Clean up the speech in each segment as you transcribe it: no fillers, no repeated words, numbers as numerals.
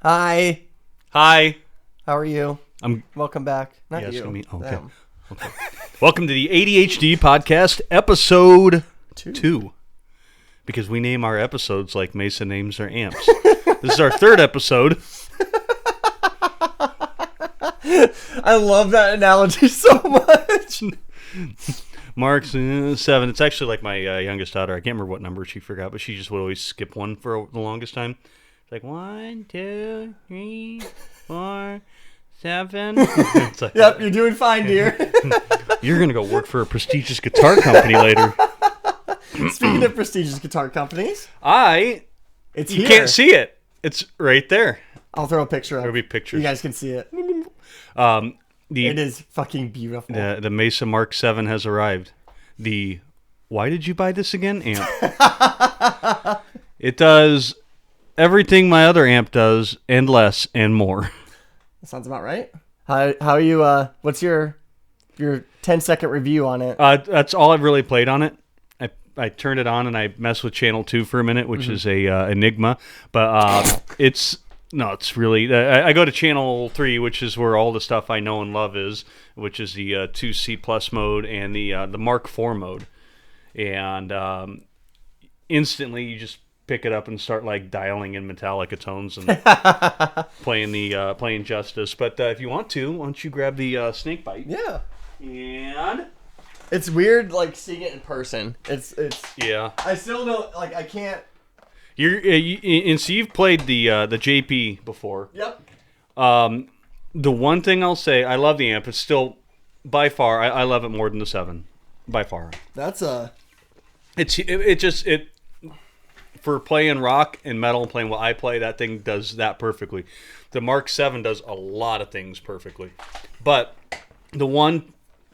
Hi. Hi. How are you? I'm. Welcome back. Not Yes, you. to me. Okay. Them. Okay. Welcome to the ADHD Podcast, episode 2. Because we name our episodes like Mesa names their amps. This is our 3rd episode. I love that analogy so much. Mark's 7. It's actually like my youngest daughter. I can't remember what number she forgot, but she just would always skip one for the longest time. It's like 1, 2, 3, 4, 7. It's like, Yep, you're doing fine, dear. you're going to go work for a prestigious guitar company later. Speaking of prestigious guitar companies, You can't see it. It's right there. I'll throw a picture up. There'll be pictures. You guys can see it. It is fucking beautiful. The Mesa Mark 7 has arrived. Why did you buy this again amp? It does everything my other amp does and less and more. That sounds about right. How are you? What's your 10-second review on it? That's all I've really played on it. I turned it on and I messed with channel 2 for a minute, which is a Enigma, but it's really. I go to channel 3, which is where all the stuff I know and love is, which is the 2C plus mode and the Mark 4 mode, and instantly you just pick it up and start like dialing in Metallica tones and playing Justice. But if you want to, why don't you grab the snake bite? Yeah. And It's weird, like seeing it in person. It's. yeah. I still don't like. I can't. So you've played the JP before. Yep. The one thing I'll say, I love the amp. It's still by far I love it more than the 7, by far. That's It for playing rock and metal and playing what I play, that thing does that perfectly. The Mark 7 does a lot of things perfectly, but the one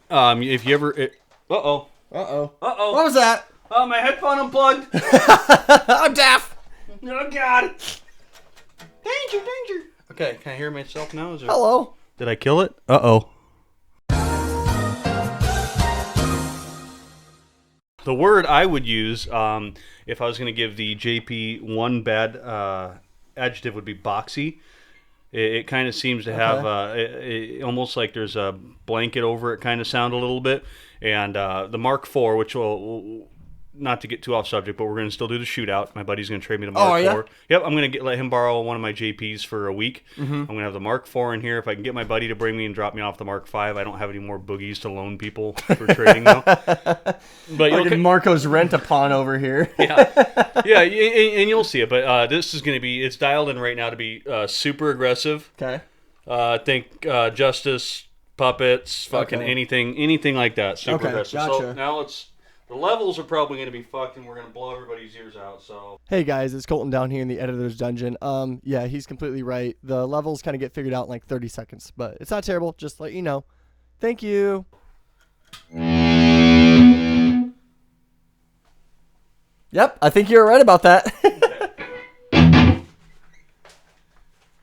if you ever Uh-oh. What What was that? Oh, my headphone unplugged. I'm deaf. Oh God. Danger. Okay, can I hear myself now? Hello. Did I kill it? Uh-oh. The word I would use if I was going to give the JP one bad adjective would be boxy. It kind of seems to have almost like there's a blanket over it kind of sound a little bit. And the Mark IV, which will not to get too off subject, but we're going to still do the shootout. My buddy's going to trade me the Mark IV. Yep, I'm going to let him borrow one of my JPs for a week. Mm-hmm. I'm going to have the Mark IV in here. If I can get my buddy to bring me and drop me off the Mark V, I don't have any more boogies to loan people for trading though. But like Marco's rent-a-pawn over here. yeah, and you'll see it. But this is going to be, it's dialed in right now to be super aggressive. Okay. Think Justice, puppets, fucking anything like that. Super aggressive. Gotcha. So now the levels are probably going to be fucked, and we're going to blow everybody's ears out. So hey guys, it's Colton down here in the editor's dungeon. Yeah, he's completely right. The levels kind of get figured out in like 30 seconds, but it's not terrible. Just to let you know. Thank you. Yep, I think you're right about that. Okay.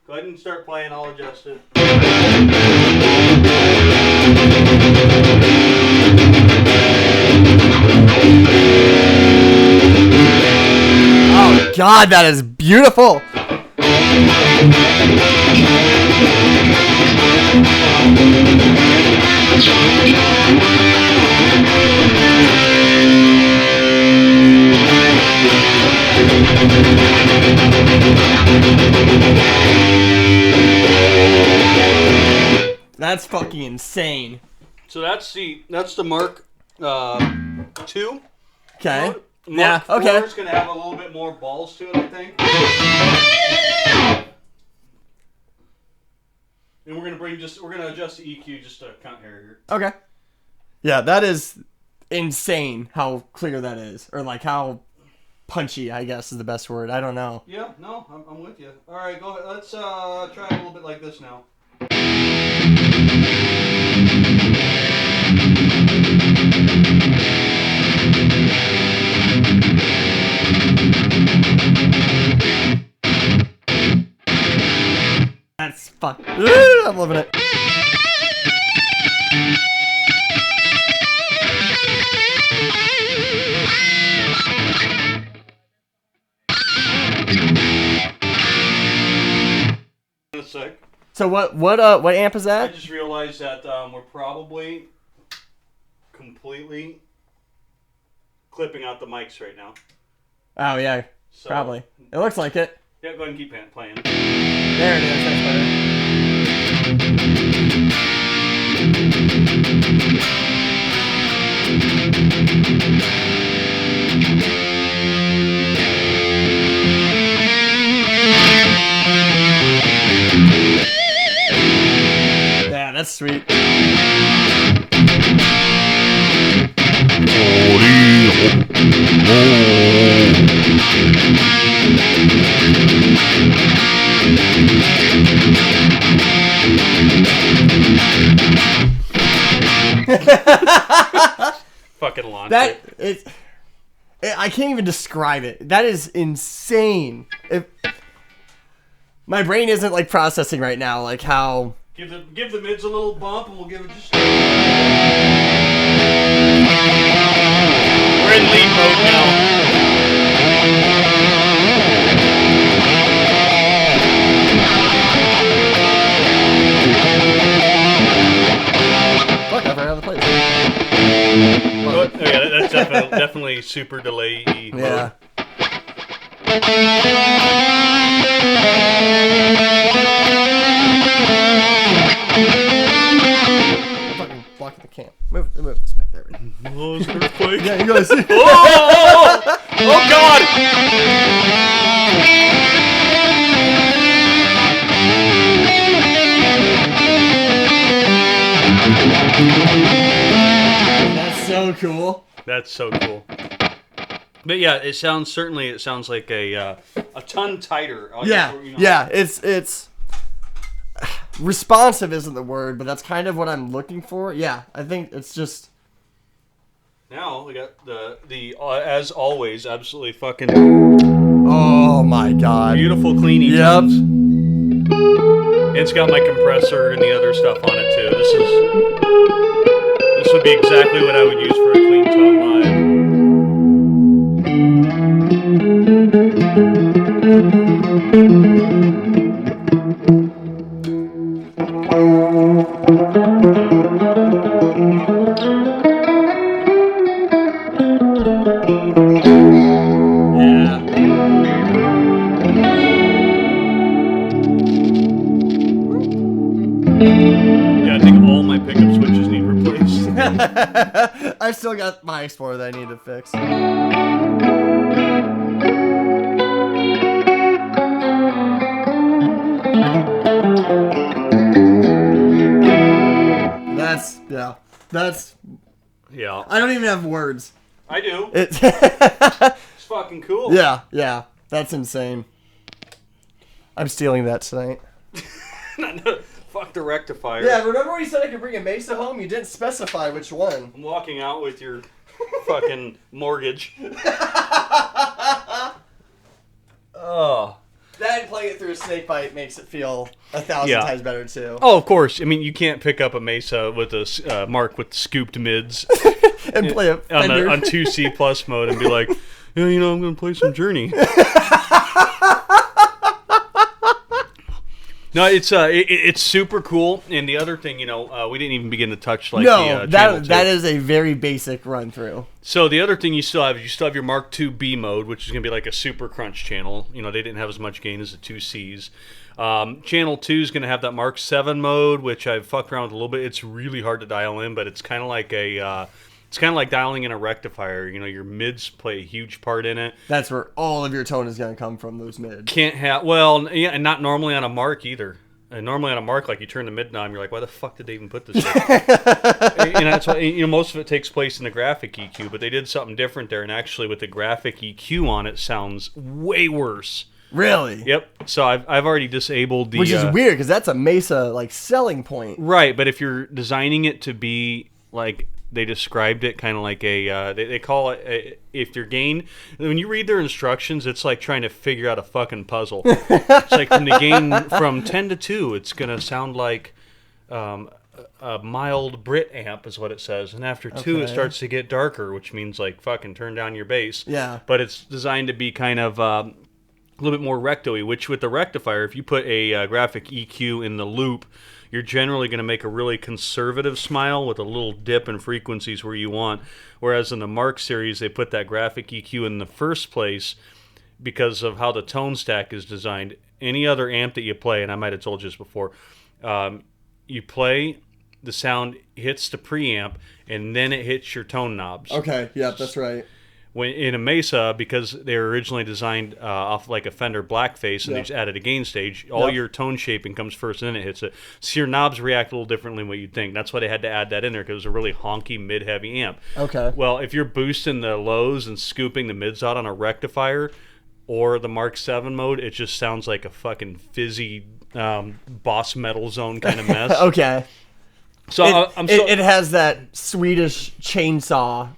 Go ahead and start playing. I'll adjust it. Oh God, that is beautiful. That's fucking insane. So that's the Mark 2. Okay. Mark okay. 4 is going to have a little bit more balls to it, I think. And we're going to adjust the EQ just to count here. Okay. Yeah, that is insane how clear that is, or like how punchy, I guess is the best word. I don't know. Yeah, no, I'm with you. All right, go ahead. Let's try a little bit like this now. That's fuck. I'm loving it. So what amp is I that? just realized that we're probably completely clipping out the mics right now. Oh yeah, So, probably. It looks like it. Yeah, go ahead and keep playing. There it is. That's better. Yeah, that's sweet. Fucking launch That it. I can't even describe it. That is insane. My brain isn't like processing right now, like how. Give the mids a little bump, and we'll give it just. We're in lead mode now. Fuck, I forgot the place. Oh, yeah, that's definitely super delay mode. Yeah. I'm fucking blocking the cam. Move this back there. Oh, it's an earthquake. Yeah, you guys see. Oh God! That's so cool. That's so cool. But yeah, it sounds like a ton tighter. Yeah, it's responsive isn't the word, but that's kind of what I'm looking for. Yeah, I think it's just. Now we got the as always absolutely fucking Oh my god. beautiful cleaning. Yep. tones. It's got my compressor and the other stuff on it too. This would be exactly what I would use for a clean tone Yeah, I think all my pickup switches need replaced. I've still got my Explorer that I need to fix. That's Yeah, I don't even have words. I do. It's It's fucking cool. yeah, that's insane. I'm stealing that tonight. Fuck the rectifier. Yeah, remember when you said I could bring a Mesa home? You didn't specify which one. I'm walking out with your fucking mortgage. Oh. That playing it through a snake bite makes it feel 1,000 times better too. Oh, of course. I mean, you can't pick up a Mesa with a Mark with scooped mids And play a Fender. on 2C plus mode and be like, yeah, I'm going to play some Journey. No, it's super cool. And the other thing, we didn't even begin to touch that is a very basic run through. So the other thing you still have your Mark II B mode, which is going to be like a super crunch channel. They didn't have as much gain as the 2Cs. Channel 2 is going to have that Mark 7 mode, which I've fucked around with a little bit. It's really hard to dial in, but it's kind of like dialing in a rectifier. Your mids play a huge part in it. That's where all of your tone is going to come from, those mids. And not normally on a Mark either. And normally on a Mark, like you turn the mid knob, you're like, why the fuck did they even put this in? And that's why, most of it takes place in the graphic EQ, but they did something different there. And actually, with the graphic EQ on it, sounds way worse. Really? Yep. So I've already disabled the... Which is weird, because that's a Mesa, selling point. Right, but if you're designing it to be, they described it kind of like they call it, if your gain... When you read their instructions, it's like trying to figure out a fucking puzzle. It's like from the gain from 10 to 2, it's going to sound like... a mild Brit amp is what it says, and after 2 it starts to get darker, which means fucking turn down your bass. Yeah. But it's designed to be kind of a little bit more recto-y, which with the rectifier, if you put a graphic EQ in the loop, you're generally going to make a really conservative smile with a little dip in frequencies where you want. Whereas in the Mark series, they put that graphic EQ in the first place because of how the tone stack is designed. Any other amp that you play, and I might have told you this before, you play, the sound hits the preamp, and then it hits your tone knobs. Okay, yeah, that's right. When in a Mesa, because they were originally designed off like a Fender Blackface, and they just added a gain stage, all your tone shaping comes first, and then it hits it. So your knobs react a little differently than what you'd think. That's why they had to add that in there, because it was a really honky mid-heavy amp. Okay. Well, if you're boosting the lows and scooping the mids out on a rectifier or the Mark 7 mode, it just sounds like a fucking fizzy Boss Metal Zone kind of mess. Okay. So it has that Swedish chainsaw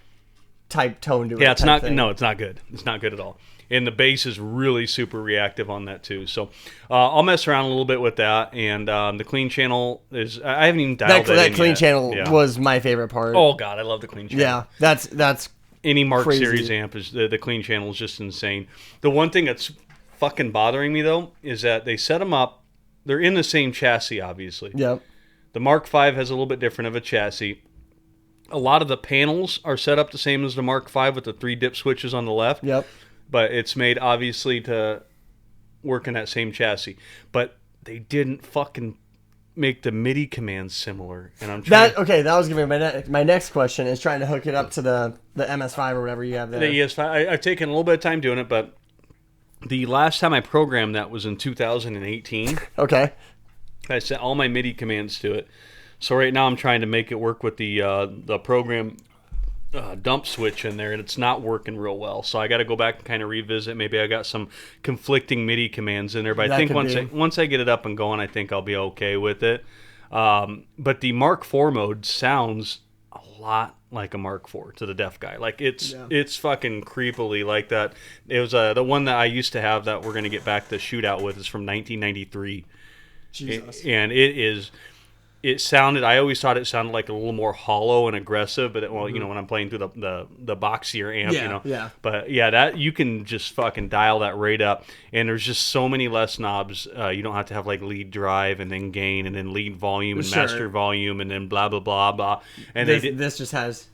type tone to it. Yeah, it's not. Thing. No, it's not good. It's not good at all. And the bass is really super reactive on that too. So I'll mess around a little bit with that. And the clean channel is. I haven't even dialed that in clean yet. channel was my favorite part. Oh god, I love the clean channel. Yeah, that's any Mark crazy. Series amp is the clean channel is just insane. The one thing that's fucking bothering me though is that they set them up. They're in the same chassis, obviously. Yep. The Mark V has a little bit different of a chassis. A lot of the panels are set up the same as the Mark V with the 3 dip switches on the left. Yep. But it's made, obviously, to work in that same chassis. But they didn't fucking make the MIDI commands similar. And I'm trying... That was going to be my next question, is trying to hook it up to the MS5 or whatever you have there. The ES5. I've taken a little bit of time doing it, but the last time I programmed that was in 2018. Okay. I set all my MIDI commands to it. So right now I'm trying to make it work with the program dump switch in there, and it's not working real well. So I got to go back and kind of revisit. Maybe I got some conflicting MIDI commands in there, but I think once I get it up and going, I think I'll be okay with it. But the Mark IV mode sounds a lot like a Mark IV to the deaf guy. Like it's fucking creepily like that. It was the one that I used to have that we're gonna get back to shootout with is from 1993. Jesus. And it sounded. I always thought it sounded like a little more hollow and aggressive, but you know, when I'm playing through the boxier amp, you know. Yeah. But yeah, that you can just fucking dial that rate up, and there's just so many less knobs. You don't have to have like lead drive and then gain and then lead volume and master volume and then blah blah blah blah. And this just has.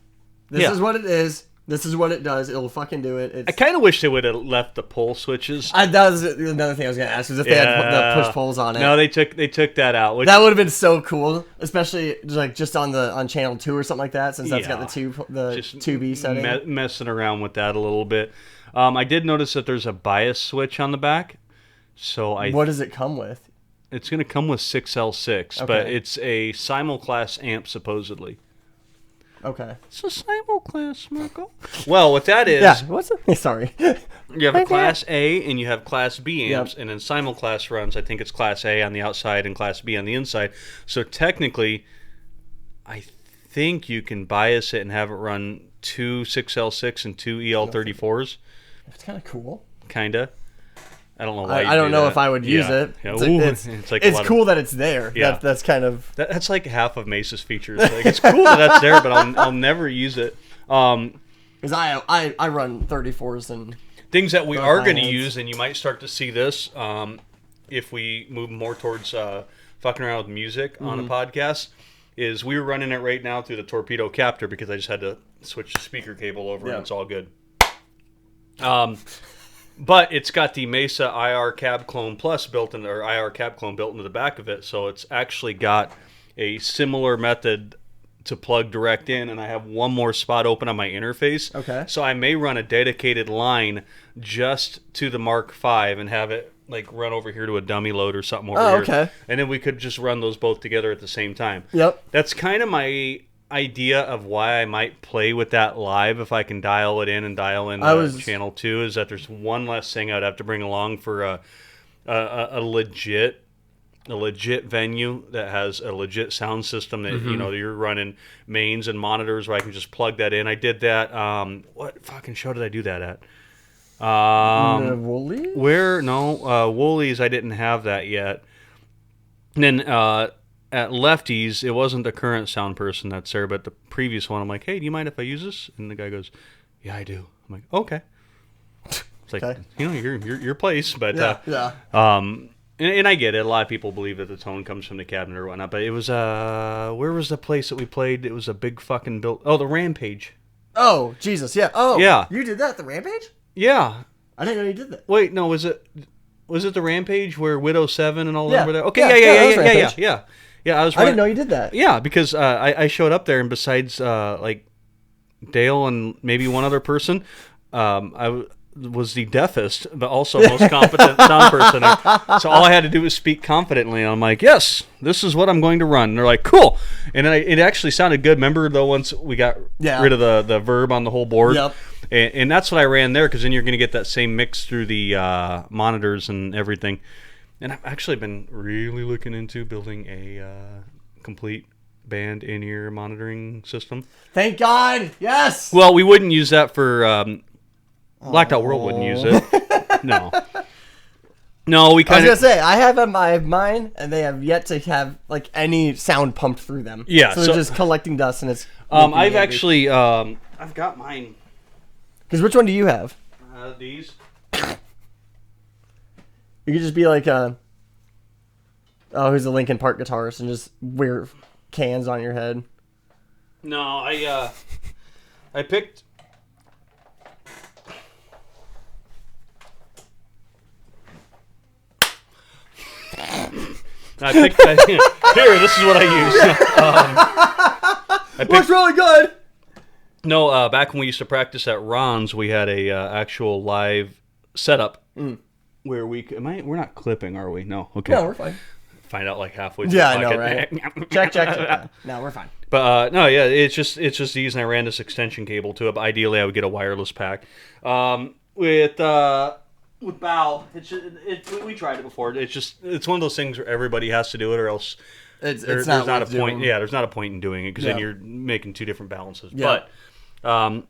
This is what it is. This is what it does. It'll fucking do it. I kind of wish they would have left the pull switches. That was another thing I was going to ask, was if they had the push pulls on it. No, they took that out. That would have been so cool, especially like just on channel 2 or something like that, since that's got the 2B setting. Messing around with that a little bit. I did notice that there's a bias switch on the back. So what does it come with? It's going to come with 6L6, but it's a simulclass amp supposedly. Okay. It's a simulclass, Marco. Well, what that is... Yeah, what's it? Sorry. You have a Class A and you have Class B amps, and then simulclass runs, I think it's Class A on the outside and Class B on the inside. So technically, I think you can bias it and have it run 2 6L6 and 2 EL34s. That's kind of cool. Kind of. I don't know why. I don't know if I would use it. Yeah. It's cool that it's there. Yeah. That's kind of... That's like half of Mesa's features. Like, it's cool that that's there, but I'll never use it. Because I run 34s and... Things that we are going to use, and you might start to see this if we move more towards fucking around with music on a podcast, is we're running it right now through the torpedo captor because I just had to switch the speaker cable over and it's all good. But it's got the Mesa IR Cab Clone Plus built in, or IR Cab Clone built into the back of it, so it's actually got a similar method to plug direct in, and I have one more spot open on my interface. Okay. So I may run a dedicated line just to the Mark V and have it like run over here to a dummy load or something over here. Okay. And then we could just run those both together at the same time. Yep. That's kind of my idea of why I might play with that live if I can dial it in and dial in channel 2, is that there's one less thing I'd have to bring along for a legit venue that has a legit sound system that you know you're running mains and monitors where I can just plug that in. I did that. What fucking show did I do that at? Woolies? Woolies. I didn't have that yet. And then at Lefties, it wasn't the current sound person that's there, but the previous one. I'm like, hey, do you mind if I use this? And the guy goes, yeah, I do. I'm like, okay. It's like, Okay. your place, but Yeah. and I get it. A lot of people believe that the tone comes from the cabinet or whatnot, but it was where was the place that we played? It was a big fucking the Rampage. Oh, Jesus, yeah. Oh, yeah. You did that at the Rampage? Yeah. I didn't know you did that. Wait, no, was it the Rampage where Widow 7 and all them were there? Okay, yeah. Yeah, I didn't know you did that. Yeah, because I showed up there, and besides like Dale and maybe one other person, I was the deafest, but also most competent sound person. So all I had to do was speak confidently. And I'm like, yes, this is what I'm going to run. And they're like, cool. And then it actually sounded good. Remember, though, once we got rid of the verb on the whole board? Yep. And that's what I ran there, because then you're going to get that same mix through the monitors and everything. And I've actually been really looking into building a complete band in-ear monitoring system. Thank God. Yes. Well, we wouldn't use that for... Blacked Out World wouldn't use it. No, we kind of... I was going to say, I have mine, and they have yet to have, like, any sound pumped through them. Yeah. So they're just collecting dust, and it's... I've actually... I've got mine. Because which one do you have? These. You could just be like, who's a Linkin Park guitarist, and just wear cans on your head. No, I picked... Here, this is what I use. Looks really good. No, back when we used to practice at Ron's, we had a actual live setup where we're not clipping, are we? No, okay. No, we're fine. Find out like halfway through. Yeah, I know, right? check. No, we're fine. But no, yeah, it's just these, and I ran this extension cable to it. But ideally, I would get a wireless pack. With Bow, we tried it before. It's one of those things where everybody has to do it, or else there's not a point. Yeah, there's not a point in doing it, because then you're making two different balances. Yeah. But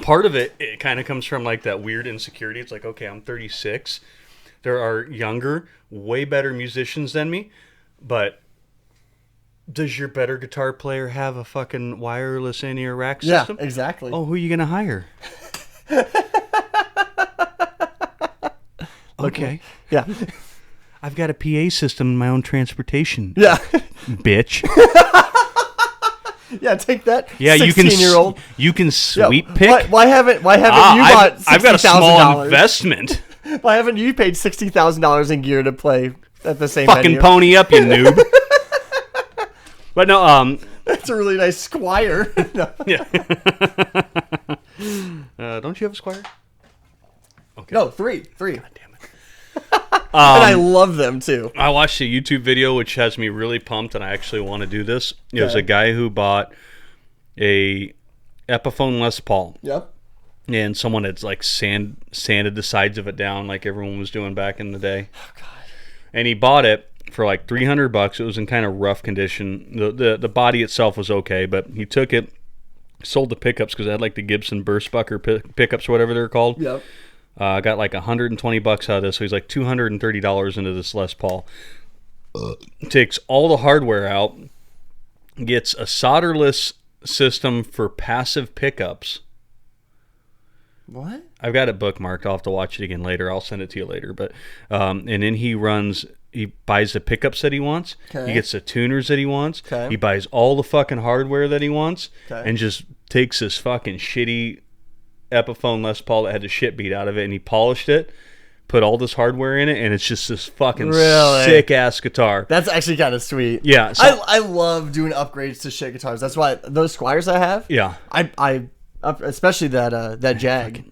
part of it kind of comes from like that weird insecurity. It's like, okay, I'm 36. There are younger, way better musicians than me, but does your better guitar player have a fucking wireless in-ear rack system? Yeah, exactly. Oh, who are you gonna hire? Okay. Yeah. I've got a PA system in my own transportation. Yeah. Bitch. Yeah, take that. Yeah, 16-year-old. You can sweep pick. Why haven't you bought $60,000? I've got a small investment. Why haven't you paid $60,000 in gear to play at the same fucking venue? Pony up, you noob. But no, that's a really nice Squire. Yeah. Don't you have a Squire? Okay. No, three. God damn it. And I love them too. I watched a YouTube video which has me really pumped, and I actually want to do this. It was a guy who bought a Epiphone Les Paul. Yep. And someone had like sanded the sides of it down like everyone was doing back in the day. Oh God. And he bought it for like $300. It was in kind of rough condition. The body itself was okay, but he took it, sold the pickups, because it had like the Gibson Burstbucker pickups or whatever they're called. Yep. Got like $120 out of this, so he's like $230 into this Les Paul. Takes all the hardware out, gets a solderless system for passive pickups. What? I've got it bookmarked. I'll have to watch it again later. I'll send it to you later. But and then he buys the pickups that he wants. Okay. He gets the tuners that he wants. Okay. He buys all the fucking hardware that he wants, okay, and just takes this fucking shitty Epiphone Les Paul that had the shit beat out of it, and he polished it, put all this hardware in it, and it's just this fucking sick ass guitar. That's actually kind of sweet. Yeah, so, I love doing upgrades to shit guitars. That's why those Squires I have. Yeah, I especially that Jag.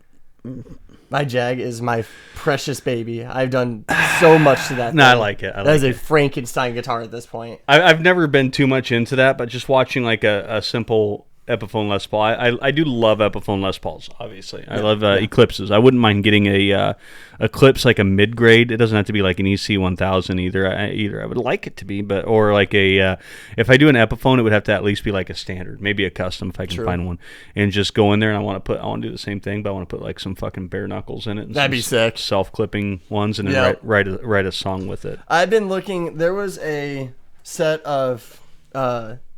My Jag is my precious baby. I've done so much to that. No, I like it. That is a Frankenstein guitar at this point. I've never been too much into that, but just watching like a simple Epiphone Les Paul. I do love Epiphone Les Pauls, obviously. I love Eclipses. I wouldn't mind getting a Eclipse, like a mid-grade. It doesn't have to be like an EC1000 either. I would like it to be, but or like a if I do an Epiphone, it would have to at least be like a standard, maybe a custom if I can find one, and just go in there. And I want to do the same thing, but I want to put like some fucking bare knuckles in it. And that'd be sick. Self-clipping ones, and then write a song with it. I've been looking. There was a set of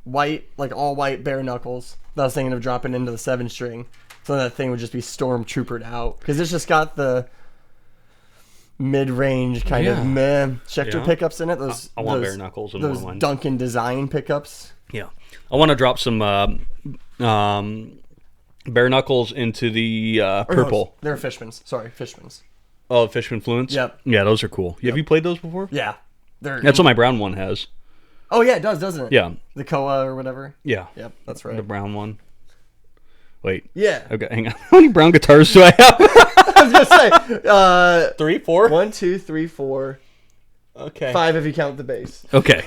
white, like all white bare knuckles that I was thinking of dropping into the 7-string. So that thing would just be stormtroopered out because it's just got the mid-range kind of meh Schecter pickups in it. I want bare knuckles and those Duncan design pickups. Yeah, I want to drop some bare knuckles into the purple. They're Fishman's. Sorry, Fishman's. Oh, Fishman Fluence? Yep. Yeah, those are cool. Have you played those before? Yeah. That's what my brown one has. Oh, yeah, it does, doesn't it? Yeah. The Koa or whatever? Yeah. Yep, that's right. The brown one. Wait. Yeah. Okay, hang on. How many brown guitars do I have? I was going to say, 3, 4? 1, 2, 3, 4. Okay. 5 if you count the bass. Okay.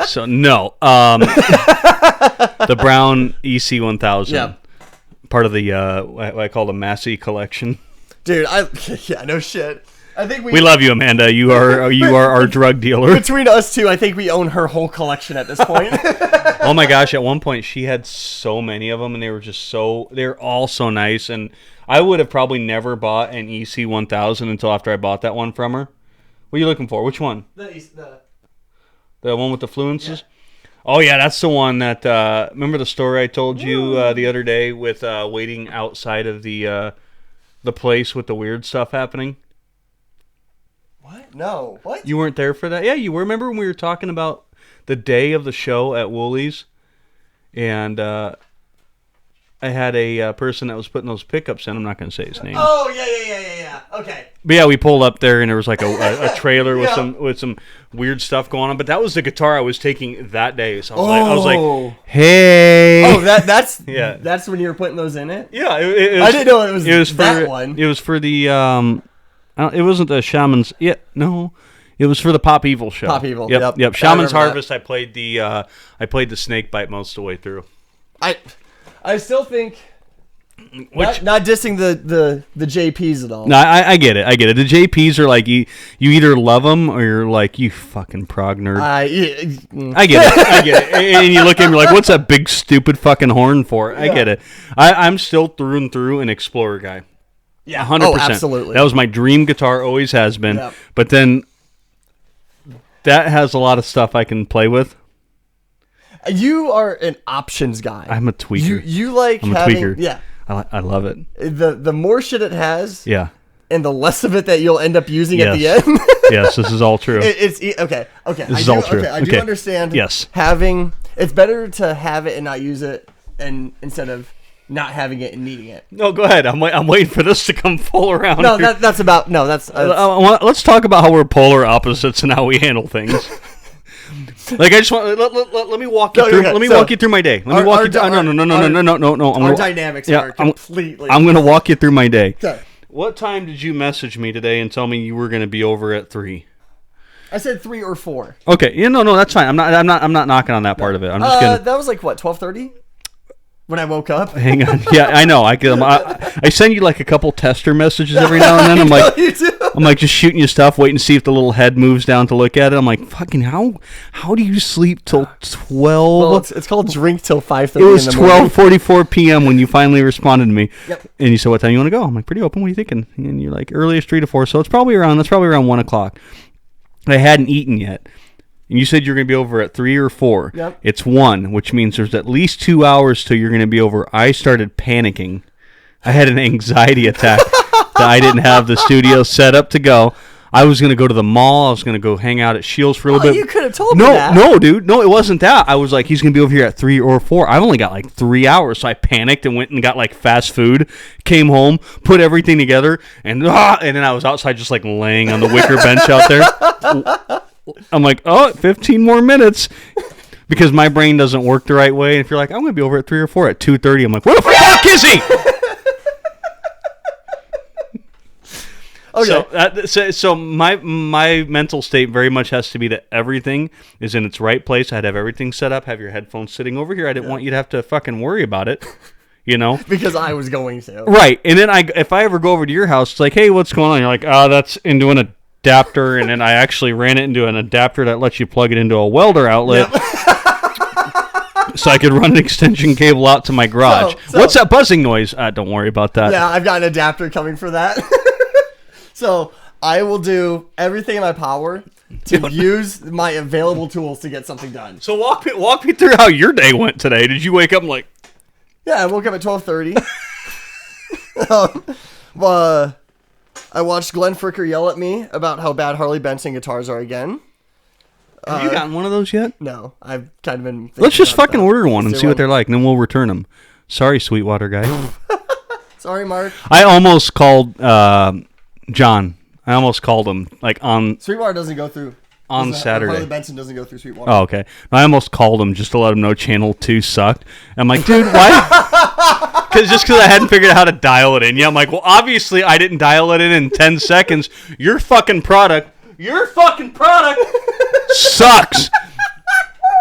So, no. The brown EC1000. Yeah. Part of the, what I call the Massey collection. Dude, yeah, no shit. I think we love you, Amanda. You are our drug dealer. Between us two, I think we own her whole collection at this point. Oh my gosh! At one point, she had so many of them, and they're all so nice. And I would have probably never bought an EC1000 until after I bought that one from her. What are you looking for? Which one? The one with the fluences. Yeah. Oh yeah, that's the one that. Remember the story I told you the other day with waiting outside of the place with the weird stuff happening? What? No. What? You weren't there for that? Yeah, you were. Remember when we were talking about the day of the show at Woolies? And I had a person that was putting those pickups in. I'm not going to say his name. Oh, yeah. Okay. But yeah, we pulled up there, and there was like a trailer with some weird stuff going on. But that was the guitar I was taking that day. So I was like, hey. Oh, that's yeah. That's when you were putting those in it? Yeah. It was, I didn't know it was that one. It was for the... it wasn't the Shaman's... Yeah, no. It was for the Pop Evil show. Pop Evil, yep. Shaman's Harvest, that. I played the snake bite most of the way through. I still think... Not dissing the JPs at all. No, I get it. The JPs are like, you either love them or you're like, you fucking prog nerd. I get it. And you look at me like, what's that big stupid fucking horn for? I get it. I'm still through and through an Explorer guy. Yeah, 100%. Oh, absolutely. That was my dream guitar, always has been. Yep. But then that has a lot of stuff I can play with. You are an options guy. I'm a tweaker. You like I'm having... a tweaker. Yeah. I love it. The more shit it has... Yeah. And the less of it that you'll end up using at the end. Yes, this is all true. It's okay. This is all true. Okay, I do understand. Yes. It's better to have it and not use it, and instead of not having it and needing it. No, go ahead. I'm waiting for this to come full around. No, that's let's talk about how we're polar opposites and how we handle things. Like I just want let me walk you through. Let me walk you through my day. Let me walk you through. No. Our dynamics are completely. I'm going to walk you through my day. Okay. What time did you message me today and tell me you were going to be over at 3? I said 3 or 4. Okay. Yeah. No. That's fine. I'm not knocking on that part of it. I'm just gonna. That was like what 12:30. When I woke up. Hang on. Yeah, I know. I send you like a couple tester messages every now and then. I'm like, I'm like just shooting you stuff, waiting to see if the little head moves down to look at it. I'm like, fucking how do you sleep till 12? Well, it's called drink till 5:30. It was 12:44 p.m. when you finally responded to me. Yep. And you said, what time you want to go? I'm like, pretty open. What are you thinking? And you're like, earliest 3 to 4. So that's probably around 1 o'clock. I hadn't eaten yet. And you said you're going to be over at 3 or 4. Yep. It's 1, which means there's at least 2 hours till you're going to be over. I started panicking. I had an anxiety attack that I didn't have the studio set up to go. I was going to go to the mall. I was going to go hang out at Shields for a little bit. You could have told me that. No, dude. No, it wasn't that. I was like, he's going to be over here at 3 or 4. I've only got like 3 hours. So I panicked and went and got like fast food, came home, put everything together, and then I was outside just like laying on the wicker bench out there. I'm like, 15 more minutes. Because my brain doesn't work the right way. And if you're like, I'm going to be over at 3 or 4 at 2:30, I'm like, where the fuck is he? Okay. So my mental state very much has to be that everything is in its right place. I'd have everything set up, have your headphones sitting over here. I didn't want you to have to fucking worry about it, you know? Because I was going to. Right. And then if I ever go over to your house, it's like, hey, what's going on? You're like, that's into an adapter. And then I actually ran it into an adapter that lets you plug it into a welder outlet. Yep. So I could run an extension cable out to my garage. What's that buzzing noise? Don't worry about that. Yeah, I've got an adapter coming for that. So I will do everything in my power to use my available tools to get something done. So walk me through how your day went today. Did you wake up and like... Yeah, I woke up at 12:30. I watched Glenn Fricker yell at me about how bad Harley Benson guitars are again. Have you gotten one of those yet? No, I've kind of been. Let's just fucking order one and see what they're like, and then we'll return them. Sorry, Sweetwater guy. Sorry, Mark. I almost called John. I almost called him on Sweetwater doesn't go through on Saturday. Harley Benson doesn't go through Sweetwater. Oh, okay. I almost called him just to let him know Channel 2 sucked. I'm like, dude, why? Because I hadn't figured out how to dial it in. Yeah, I'm like, well, obviously I didn't dial it in 10 seconds. Your fucking product sucks.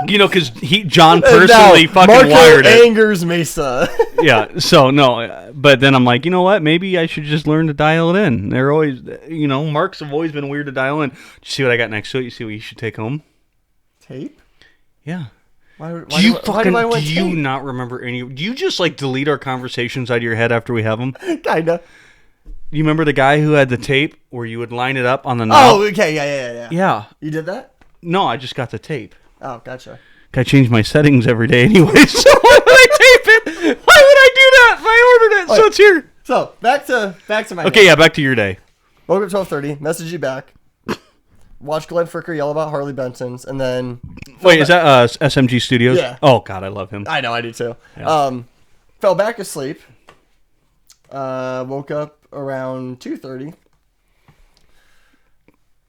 Because John personally fucking Marco wired it. Angers Mesa. Yeah, so no, but then I'm like, you know what? Maybe I should just learn to dial it in. They're always, Marks have always been weird to dial in. Do you see what I got next to it? You see what you should take home? Tape? Yeah. Do you not remember any? Do you just delete our conversations out of your head after we have them? Kinda. You remember the guy who had the tape where you would line it up on the knob? Oh, okay, yeah. Yeah. You did that? No, I just got the tape. Oh, gotcha. I change my settings every day anyway, so why would I tape it? Why would I do that if I ordered it? So it's here. So back to my Okay, day. yeah, back to your day. Woke up 12:30, message you back. Watch Glenn Fricker yell about Harley Benson's, and then Wait, is that SMG Studios? Yeah. Oh God, I love him. I know, I do too. Yeah. Fell back asleep. Woke up around 2:30.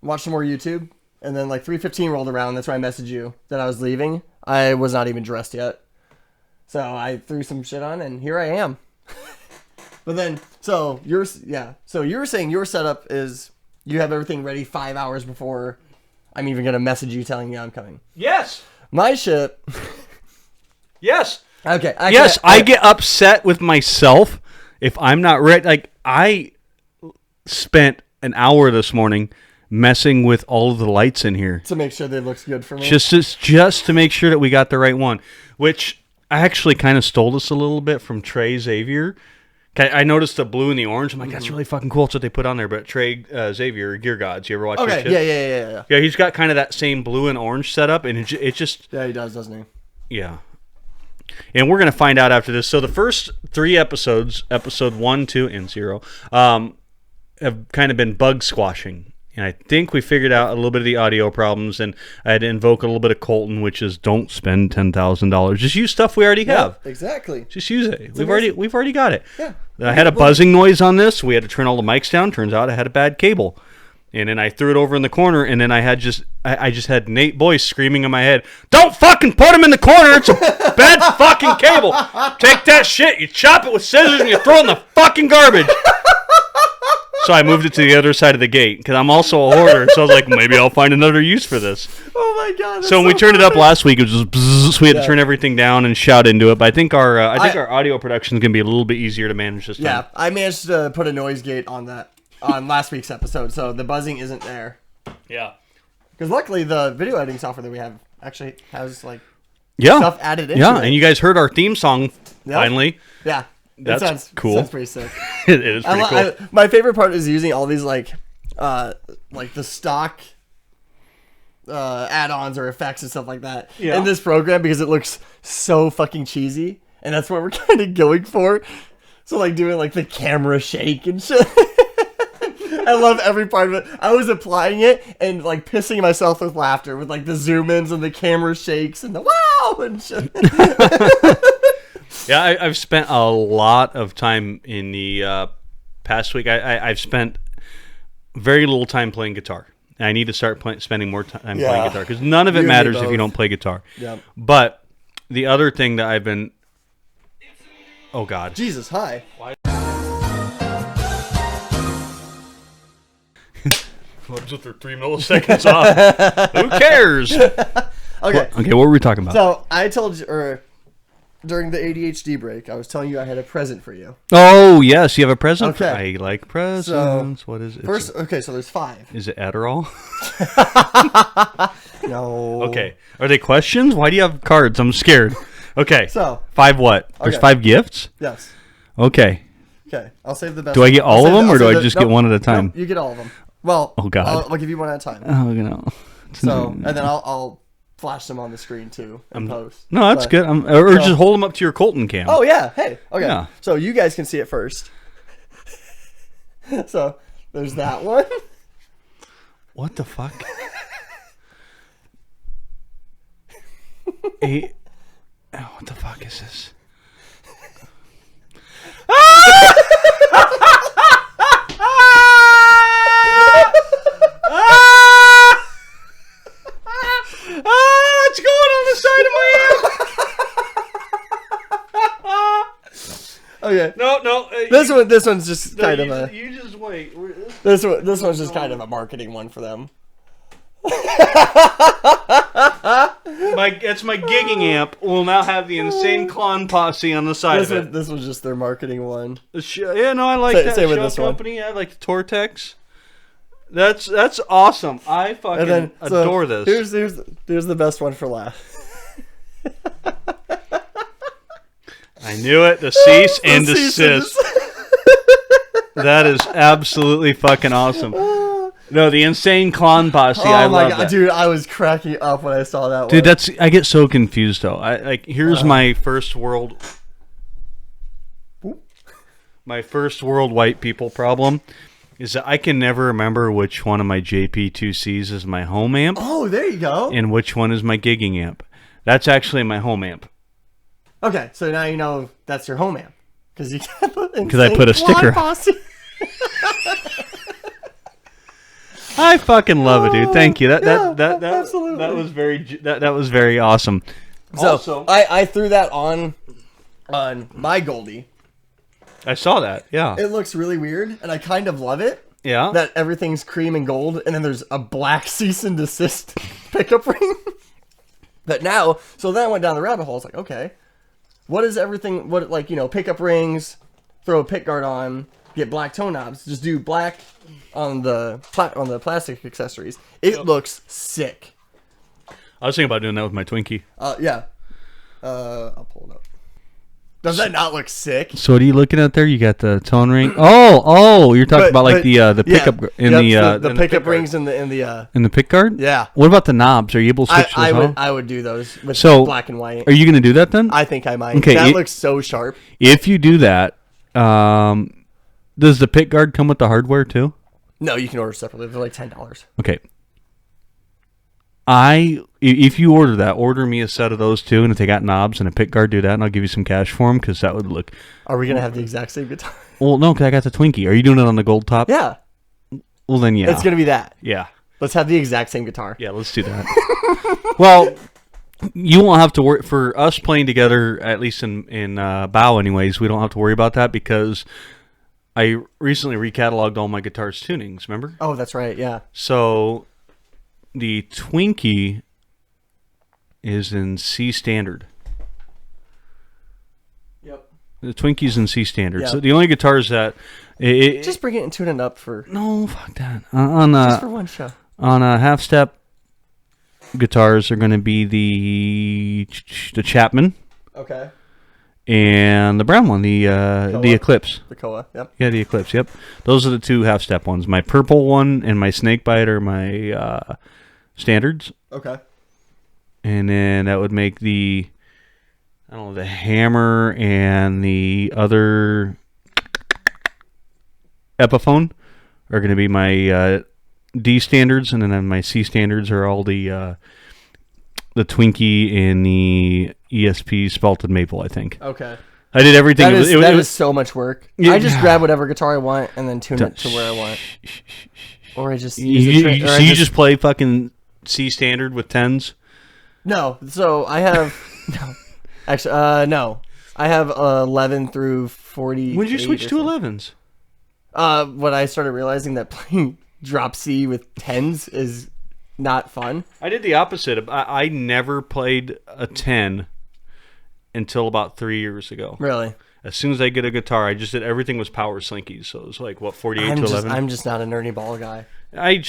Watched some more YouTube, and then 3:15 rolled around. That's when I messaged you that I was leaving. I was not even dressed yet, so I threw some shit on, and here I am. But then, so you were saying your setup is you have everything ready 5 hours before I'm even gonna message you telling you I'm coming. Yes. My shit. Yes. Okay. I get upset with myself if I'm not ready. I spent an hour this morning messing with all of the lights in here to make sure they looks good for me. Just to make sure that we got the right one, which I actually kind of stole this a little bit from Trey Xavier. I noticed the blue and the orange. I'm like, that's really fucking cool. That's what they put on there. But Trey Xavier, Gear Gods, you ever watch his shit? Yeah. Yeah, he's got kind of that same blue and orange setup, and it just... Yeah, he does, doesn't he? Yeah. And we're going to find out after this. So the first 3 episodes, episode 1, 2, and 0, have kind of been bug squashing. And I think we figured out a little bit of the audio problems, and I had to invoke a little bit of Colton, which is don't spend $10,000. Just use stuff we already have. Exactly. Just use it. We've already got it. Yeah. I had a buzzing noise on this. We had to turn all the mics down. Turns out I had a bad cable. And then I threw it over in the corner, and then I just had Nate Boyce screaming in my head, "Don't fucking put him in the corner! It's a bad fucking cable! Take that shit, you chop it with scissors, and you throw it in the fucking garbage!" So I moved it to the other side of the gate, because I'm also a hoarder, so I was like, maybe I'll find another use for this. Oh my God. So when we turned it up last week, it was just bzzz, so we had to turn everything down and shout into it, but I think our audio production is going to be a little bit easier to manage this time. Yeah, I managed to put a noise gate on that. On last week's episode, so the buzzing isn't there. Yeah. Because luckily the video editing software that we have actually has stuff added into it. Yeah, and you guys heard our theme song finally. Yeah. That's cool. Sounds pretty sick. It is pretty cool. My favorite part is using all these like the stock add-ons or effects and stuff like that in this program because it looks so fucking cheesy, and that's what we're kind of going for. So doing the camera shake and shit. I love every part of it. I was applying it and pissing myself with laughter with the zoom ins and the camera shakes and the wow and shit. Yeah, I've spent a lot of time in the past week. I've spent very little time playing guitar. I need to start spending more time playing guitar because none of it matters if you don't play guitar. Yep. But the other thing that I've been... Oh, God. Jesus, hi. Why? What was it for 3 milliseconds off? Who cares? Okay, what were we talking about? So I told you, during the ADHD break, I was telling you I had a present for you. Oh, yes, you have a present? Okay. I like presents. So, what is it? First, so there's 5. Is it Adderall? No. Okay. Are they questions? Why do you have cards? I'm scared. Okay. So 5 what? There's 5 gifts? Yes. Okay. Okay. I'll save the best. Do I get all of them, or do I just get one at a time? You get all of them. Well, oh God. I'll give you one at a time. Oh, no. So, and then I'll flash them on the screen too and post. No, that's good. Or just hold them up to your Colton cam. Oh yeah. Hey. Okay. Yeah. So you guys can see it first. So there's that one. What the fuck? What the fuck is this? It's going on the side of my head. Okay. No. This one's just kind of a. You just wait. This one's just kind of a marketing one for them. That's my gigging amp. Will now have the insane clown posse on the side of it. This was just their marketing one. Yeah, no, I like that. Same with Shell this one. company. I like the Tortex. That's awesome. I fucking adore this. Here's the best one for last. I knew it. The cease and desist. That is absolutely fucking awesome. No, the insane clown posse. I love that. Dude! I was cracking up when I saw that. Dude, one. I get so confused though. Here's my first world white people problem is that I can never remember which one of my JP2Cs is my home amp. Oh, there you go. And which one is my gigging amp. That's actually my home amp. Okay, so now you know that's your home amp because I put a sticker. I fucking love it, dude. Thank you. Absolutely. That was very awesome. So also, I threw that on my Goldie. I saw that. Yeah. It looks really weird, and I kind of love it. Yeah. That everything's cream and gold, and then there's a black cease and desist pickup ring. But now, so then I went down the rabbit hole. It's like, okay, what is everything? What pickup rings? Throw a pick guard on. Get black toe knobs. Just do black on the plastic accessories. It looks sick. I was thinking about doing that with my Twinkie. Yeah. I'll pull it up. Does that not look sick? So what are you looking at there? You got the tone ring. Oh, you're talking about the pickup in the pickup rings in the pick guard. Yeah. What about the knobs? Are you able to switch those off? I would do those with black and white. Are you going to do that then? I think I might. Okay, that looks so sharp. If you do that, does the pick guard come with the hardware too? No, you can order separately. They're like $10. Okay. If you order that, order me a set of those too, and if they got knobs and a pick guard, do that, and I'll give you some cash for them because that would look. Are we gonna have the exact same guitar? Well, no, because I got the Twinkie. Are you doing it on the gold top? Yeah. Well, then yeah. It's gonna be that. Yeah. Let's have the exact same guitar. Yeah, let's do that. Well, you won't have to worry for us playing together. At least in Bow, anyways, we don't have to worry about that because I recently recataloged all my guitar's tunings. Remember? Oh, that's right. Yeah. So the Twinkie is in C standard. Yep. The Twinkie's in C standard. Yep. So the only guitars that just bring it and tune it up for. No, fuck that. Just for one show. On a half step guitars are going to be the Chapman. Okay. And the brown one, the Eclipse. The Koa, yep. Yeah, the Eclipse, yep. Those are the two half step ones. My purple one and my Snakebite are my standards. Okay. And then that would make the Hammer and the other Epiphone are going to be my D standards, and then my C standards are all the Twinkie and the ESP Spalted Maple, I think. Okay. I did everything. That is so much work. I just grab whatever guitar I want and then tune it to where I want. Or I just you just play fucking C standard with 10s? No. So I have no. Actually, no. I have 11 through 40. When did you switch to 11s? When I started realizing that playing drop C with 10s is not fun. I did the opposite. I never played a 10 until about 3 years ago. Really? As soon as I get a guitar, I just did everything was power slinkies. So it was like, 48 to 11? I'm just not a nerdy ball guy. I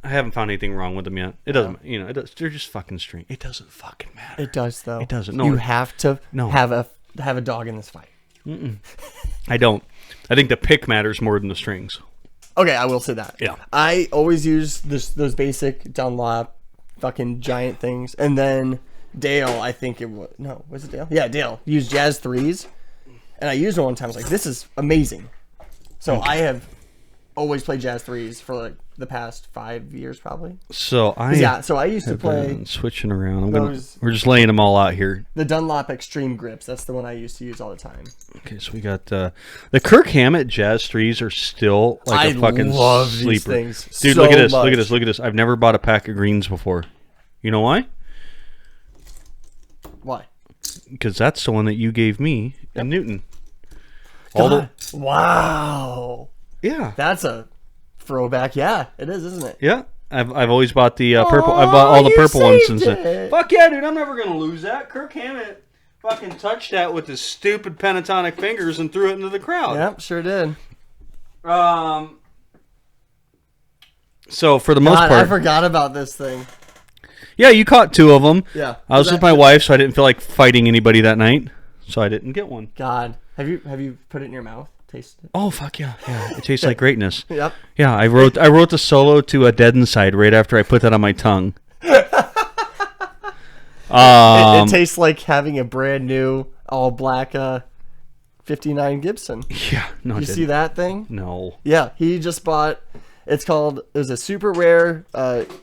haven't found anything wrong with them yet. It doesn't, they're just fucking string. It doesn't fucking matter. It does, though. It doesn't. No, you have to have a dog in this fight. Mm-mm. I don't. I think the pick matters more than the strings. Okay, I will say that. Yeah. I always use those basic Dunlop fucking giant things. And then Dale, I think it was... No, was it Dale? Yeah, Dale. Used Jazz 3s. And I used it one time. I was like, this is amazing. So I have always played jazz threes for like the past 5 years, probably. So I used to play switching around. We're just laying them all out here. The Dunlop Extreme grips. That's the one I used to use all the time. Okay, so we got the Kirk Hammett jazz threes are still like a fucking love sleeper. these things. Dude, so look at this! much. Look at this! I've never bought a pack of greens before. You know why? Why? Because that's the one that you gave me in Newton. Wow. Yeah. That's a throwback. Yeah, it is, isn't it? Yeah. I've always bought the purple. I bought all the purple ones since then. Fuck yeah, dude! I'm never gonna lose that. Kirk Hammett fucking touched that with his stupid pentatonic fingers and threw it into the crowd. Yep, sure did. So for the most part, I forgot about this thing. yeah, you caught 2 of them. Yeah, I was with my wife, so I didn't feel like fighting anybody that night, so I didn't get one. God, have you put it in your mouth? Taste it. Oh fuck yeah, yeah! It tastes like greatness. Yep. Yeah, I wrote the solo to a Dead Inside right after I put that on my tongue. It tastes like having a brand new all black 59 Gibson. Yeah, no. You see that thing? No. Yeah, he just bought. It was a super rare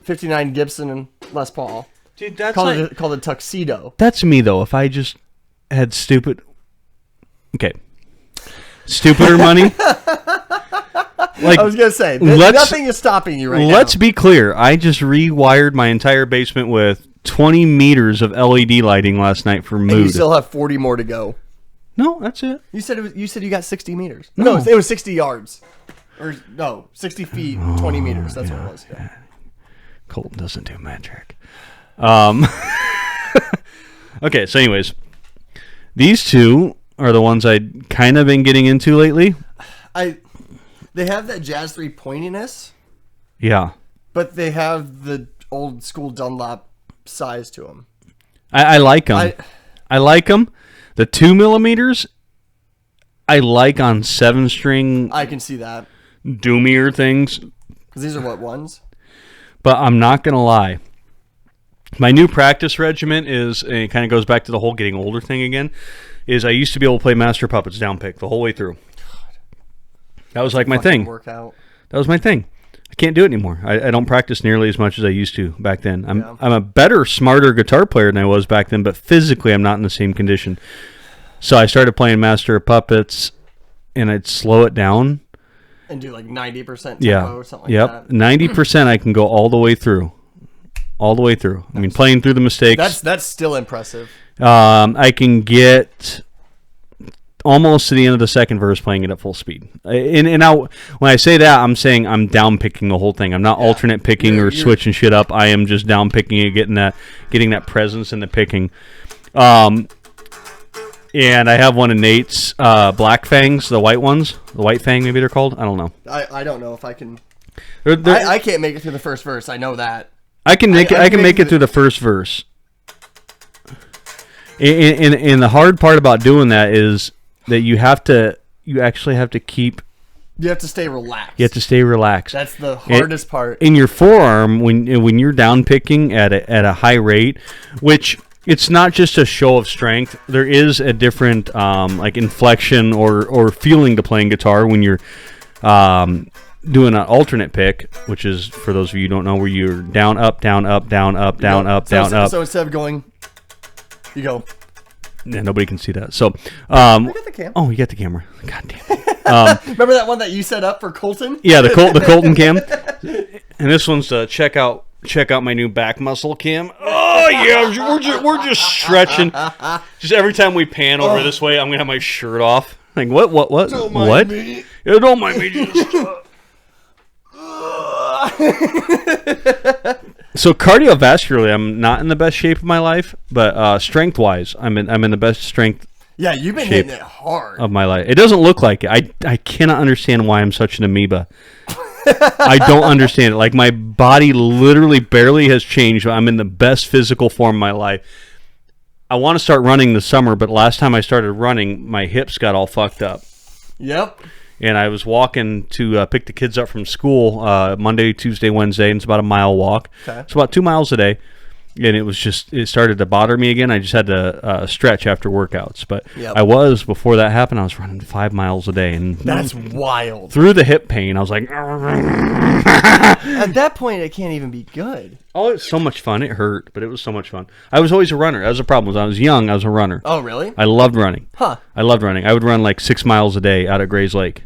59 Gibson and Les Paul. Dude, that's called a Tuxedo. That's me though. If I just had stupider money. Like, I was gonna say, nothing is stopping you right now. Let's be clear. I just rewired my entire basement with 20 meters of LED lighting last night for mood. And you still have 40 more to go. No, that's it. You said you got 60 meters. No, it was 60 yards. Or no, 60 feet, 20 meters. That's what it was. Yeah. Colton doesn't do magic. Okay, so anyways, these 2 are the ones I kind of been getting into lately. They have that Jazz 3 pointiness. Yeah. But they have the old school Dunlop size to them. I like them. I like them. The 2 millimeters, I like on 7-string. I can see that. Doomier things. Because these are what, ones? But I'm not going to lie. My new practice regimen is, and it kind of goes back to the whole getting older thing again, is I used to be able to play Master Puppets down pick the whole way through. That was like my thing. Workout. That was my thing. I can't do it anymore. I don't practice nearly as much as I used to back then. I'm a better, smarter guitar player than I was back then, but physically I'm not in the same condition. So I started playing Master of Puppets, and I'd slow it down. And do like 90% tempo or something like that. 90% I can go all the way through. All the way through. I mean, playing through the mistakes. That's still impressive. I can get almost to the end of the second verse playing it at full speed. And now, when I say that, I'm saying I'm down picking the whole thing. I'm not alternate picking or switching shit up. I am just down picking it, getting that presence in the picking. And I have one of Nate's Black Fangs, the white ones. The White Fang, maybe they're called. I don't know. I don't know if I can. They're, I can't make it through the first verse. I know that. I can make it through the first verse. And the hard part about doing that is that you actually have to keep. You have to stay relaxed. You have to stay relaxed. That's the hardest part. In your forearm, when you're down picking at a high rate, which it's not just a show of strength. There is a different like inflection or feeling to playing guitar when you're doing an alternate pick, which is, for those of you who don't know, where you're down, up, down, up, down, up, down, up, down, up. So instead of going, you go. Yeah, nobody can see that. So, I got the cam. Oh, you got the camera. God damn it. Remember that one that you set up for Colton? Yeah, the Colton cam. And this one's to check out my new back muscle cam. Oh yeah, we're just stretching. Just every time we pan over this way, I'm gonna have my shirt off. Like what? Don't mind me. Yeah, don't mind me. Just, So cardiovascularly, I'm not in the best shape of my life, but strength-wise, I'm in the best strength. Yeah, you've been hitting it hard of my life. It doesn't look like it. I cannot understand why I'm such an amoeba. I don't understand it. Like, my body literally barely has changed. I'm in the best physical form of my life. I want to start running this summer, but last time I started running, my hips got all fucked up. Yep. And I was walking to pick the kids up from school Monday, Tuesday, Wednesday, and it's about a mile walk. Okay. It's about 2 miles a day. and it started to bother me again. I just had to stretch after workouts. But Yep. before that happened, I was running 5 miles a day. And That's wild. through the hip pain, I was like... At that point, it can't even be good. Oh, it's so much fun. It hurt, but it was so much fun. I was always a runner. That was the problem. When I was young, I was a runner. Oh, really? I loved running. Huh. I loved running. I would run like 6 miles a day out at Gray's Lake.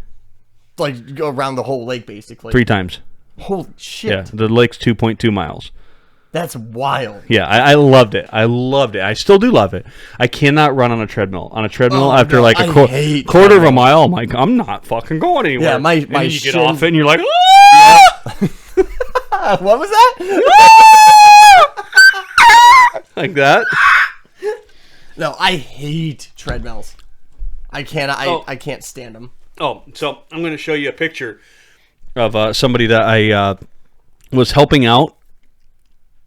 Like, go around the whole lake, basically. 3 times. Holy shit. Yeah, the lake's 2.2 miles. That's wild. Yeah, I loved it. I loved it. I still do love it. I cannot run on a treadmill. On a treadmill, after like a quarter of a mile, I'm like, I'm not fucking going anywhere. Yeah, my and then you get shin- off it and you're like, ah! What was that? Like that. No, I hate treadmills. I can't stand them. Oh, so I'm going to show you a picture of somebody that I was helping out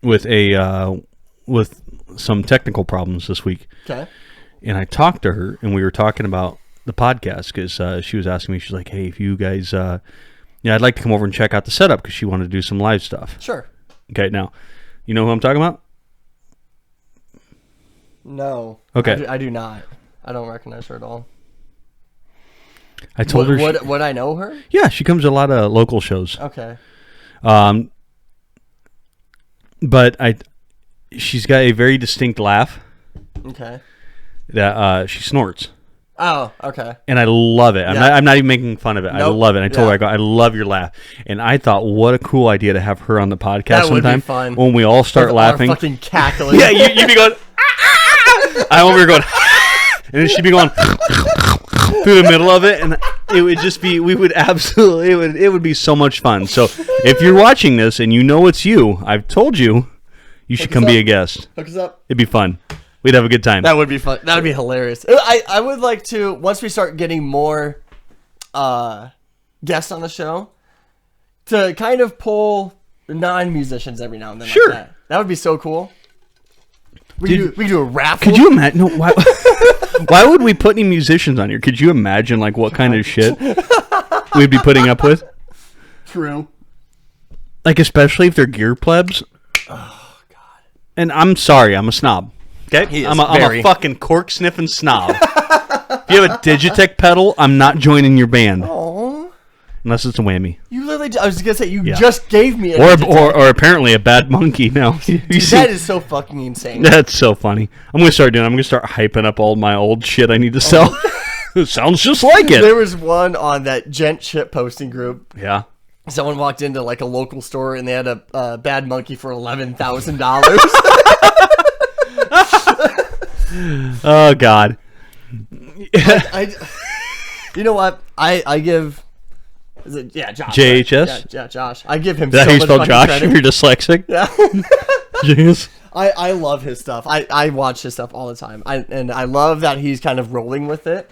with with some technical problems this week. Okay. And I talked to her, and we were talking about the podcast because she was asking me, she's like, hey, if you guys, I'd like to come over and check out the setup because she wanted to do some live stuff. Sure. Okay, now, you know who I'm talking about? No. Okay. I do not. I don't recognize her at all. I told her. Would I know her? Yeah, she comes to a lot of local shows. Okay. But she's got a very distinct laugh. Okay. That she snorts. Oh, okay. And I love it. Yeah. I'm not even making fun of it. Nope. I love it. I told her, I love your laugh. And I thought, what a cool idea to have her on the podcast that sometime. Would be fun. When we all start laughing. Fucking cackling. Yeah, you'd be going, I'm over here going, and then she'd be going through the middle of it. And it would just be, we would absolutely, it would be so much fun. So if you're watching this and you know it's you, I've told you, you should come be a guest. Hook us up. It'd be fun. We'd have a good time. That would be fun. That would be hilarious. I would like to, once we start getting more guests on the show, to kind of pull non-musicians every now and then. Sure. Like that would be so cool. We could do a raffle. Could you imagine? No, why would we put any musicians on here? Could you imagine like what kind of shit we'd be putting up with? True. Like especially if they're gear plebs. Oh God. And I'm sorry, I'm a snob. Okay, I'm a fucking cork sniffing snob. If you have a Digitech pedal, I'm not joining your band. Oh. Unless it's a whammy. You literally, I was gonna say, just gave me a or apparently a bad monkey. No, Dude, that is so fucking insane. That's so funny. I'm gonna start hyping up all my old shit I need to sell. It sounds just like it. There was one on that gent shit posting group. Yeah. Someone walked into like a local store and they had a bad monkey for $11,000. Oh God. You know what? I give. Is it, yeah, Josh. JHS? Right? Yeah, Josh. I give him Is that so how you much spell fucking Josh credit. if you're dyslexic? Yeah. Jeez. I love his stuff. I watch his stuff all the time. And I love that he's kind of rolling with it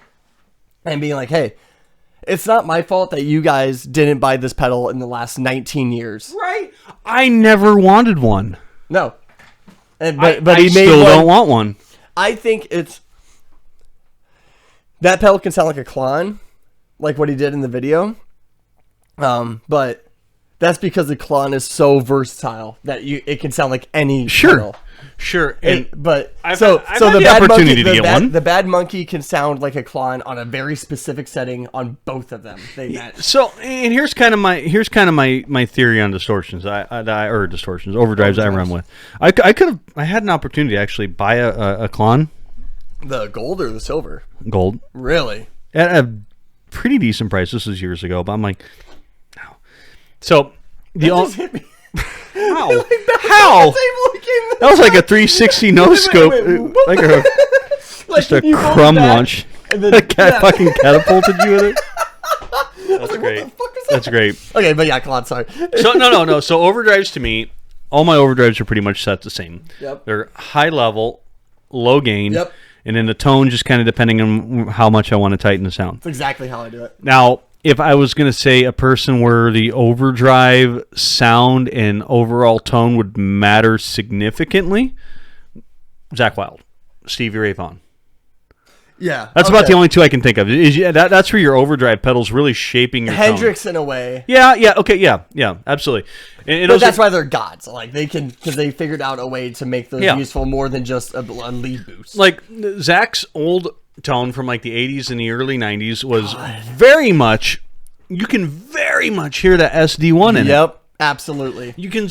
and being like, hey, it's not my fault that you guys didn't buy this pedal in the last 19 years. Right. I never wanted one. No. And, But he I made still one. don't want one. I think it's... That pedal can sound like a Klon, like what he did in the video. But that's because the Klon is so versatile that it can sound like any pedal. Sure. And, I've the had the bad opportunity monkey, to get one. The bad monkey can sound like a Klon on a very specific setting on both of them. They match. So, and here's kind of my theory on distortions. Overdrives I run with. I had an opportunity to actually buy a Klon. The gold or the silver? Gold. Really? At a pretty decent price. This was years ago, but I'm like, no. So That just hit me. How? How? That was like a 360 no scope, like just a crumb launch. Fucking catapulted you with it. That's great. That's great. Okay, but yeah, come on, sorry. So no. So overdrives to me, all my overdrives are pretty much set the same. Yep. They're high level, low gain. Yep. And then the tone just kind of depending on how much I want to tighten the sound. That's exactly how I do it. Now, if I was going to say a person where the overdrive sound and overall tone would matter significantly, Zach Wilde, Stevie Ray Vaughan. Yeah. That's about the only two I can think of. That's where your overdrive pedal's really shaping your Hendrix tone. in a way. Yeah, okay, yeah, absolutely. But that's why they're gods. Like, they can, because they figured out a way to make those useful more than just a lead boost. Like, Zach's old tone from like the 80s and the early 90s was very much, you can very much hear that SD1 in it. Yep, absolutely. You can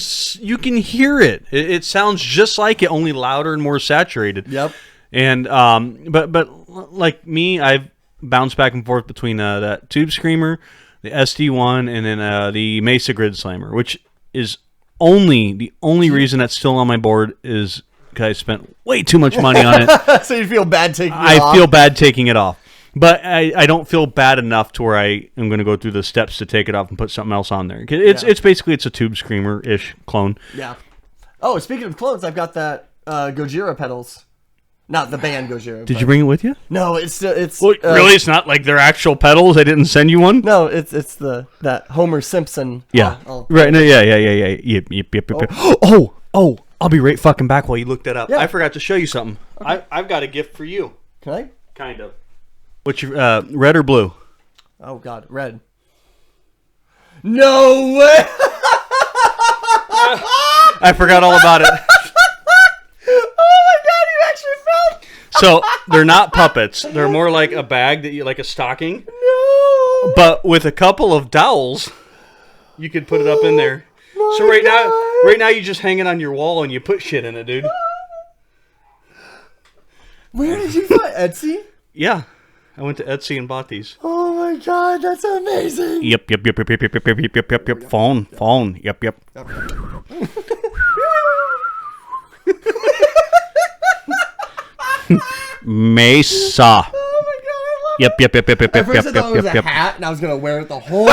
hear it. It sounds just like it, only louder and more saturated. Yep. And but like me, I've bounced back and forth between that Tube Screamer, the SD1, and then the Mesa Grid Slammer, which is the only reason that's still on my board is because I spent way too much money on it. So you feel bad taking it off? I feel bad taking it off. But I don't feel bad enough to where I am going to go through the steps to take it off and put something else on there. It's basically a Tube Screamer-ish clone. Yeah. Oh, speaking of clones, I've got that Gojira pedals. Not the band Gojira. Did you bring it with you? No, it's really? It's not like their actual pedals? I didn't send you one? No, it's that Homer Simpson. Yeah. Right. No, yeah. Yep. Oh, I'll be right fucking back while you look that up. Yeah. I forgot to show you something. Okay. I've got a gift for you. Can I? Kind of. What's your red or blue? Oh God, red. No way! I forgot all about it. Oh my God, you actually fell. So they're not puppets. They're more like a bag that you like a stocking. No. But with a couple of dowels, you could put it up in there. So right now you just hang it on your wall and you put shit in it, dude. Where did you find Etsy? Yeah. I went to Etsy and bought these. Oh my God, that's amazing. Yep. Phone. Yep. Mesa. Oh my God, I love Yep. At first I thought it was a hat and I was going to wear it the whole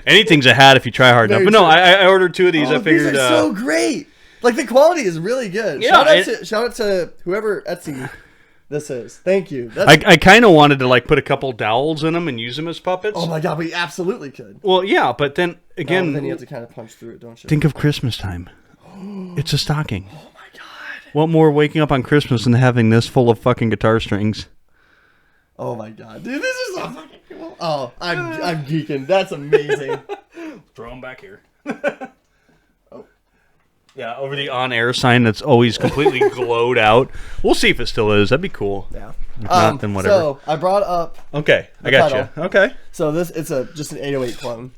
Anything's a hat if you try hard enough. But no, I ordered two of these. I figured these are so great. Like, the quality is really good. Yeah, shout out to whoever Etsy this is. Thank you. I kind of wanted to like put a couple dowels in them and use them as puppets. Oh my God, we absolutely could. Well, yeah, but then again, then you have to kind of punch through it, don't you? Think of Christmas time. It's a stocking. Oh my God. What more waking up on Christmas than having this full of fucking guitar strings? Oh my God, dude, this is so fucking cool. Oh, I'm geeking. That's amazing. Throw them back here. Yeah, over the on-air sign that's always completely glowed out. We'll see if it still is. That'd be cool. Yeah. If not, then whatever. So I brought up. Okay, I got you. Okay. So it's just an 808 clone,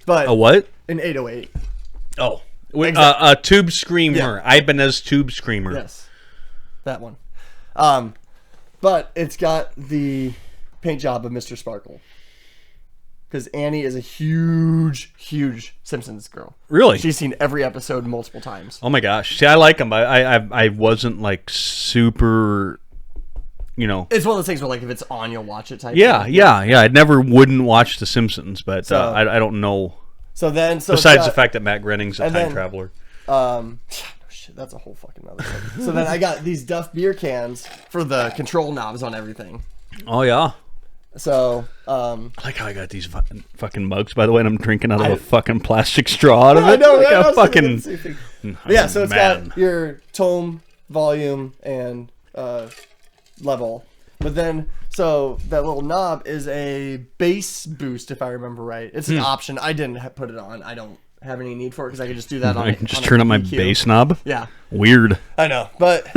but a what? An 808. Oh, a Tube Screamer. Yeah. Ibanez Tube Screamer. Yes, that one. But it's got the paint job of Mr. Sparkle. Because Annie is a huge Simpsons girl. Really? She's seen every episode multiple times. Oh my gosh! See, I like them. I wasn't like super, It's one of those things where like if it's on, you'll watch it type. Yeah. thing. I never wouldn't watch The Simpsons, but I don't know. So besides the fact that Matt Groening's a time traveler. Shit, that's a whole fucking other thing. So then I got these Duff beer cans for the control knobs on everything. Oh yeah. So, I like how I got these fucking mugs, by the way, and I'm drinking out of a fucking plastic straw out of it. I know, like right? a fucking... Yeah, so it's got your tone, volume, and level. But then, so that little knob is a bass boost, if I remember right. It's an option. I didn't put it on. I don't have any need for it because I could just do that on I can just turn up my bass knob? Yeah. Weird. I know. But,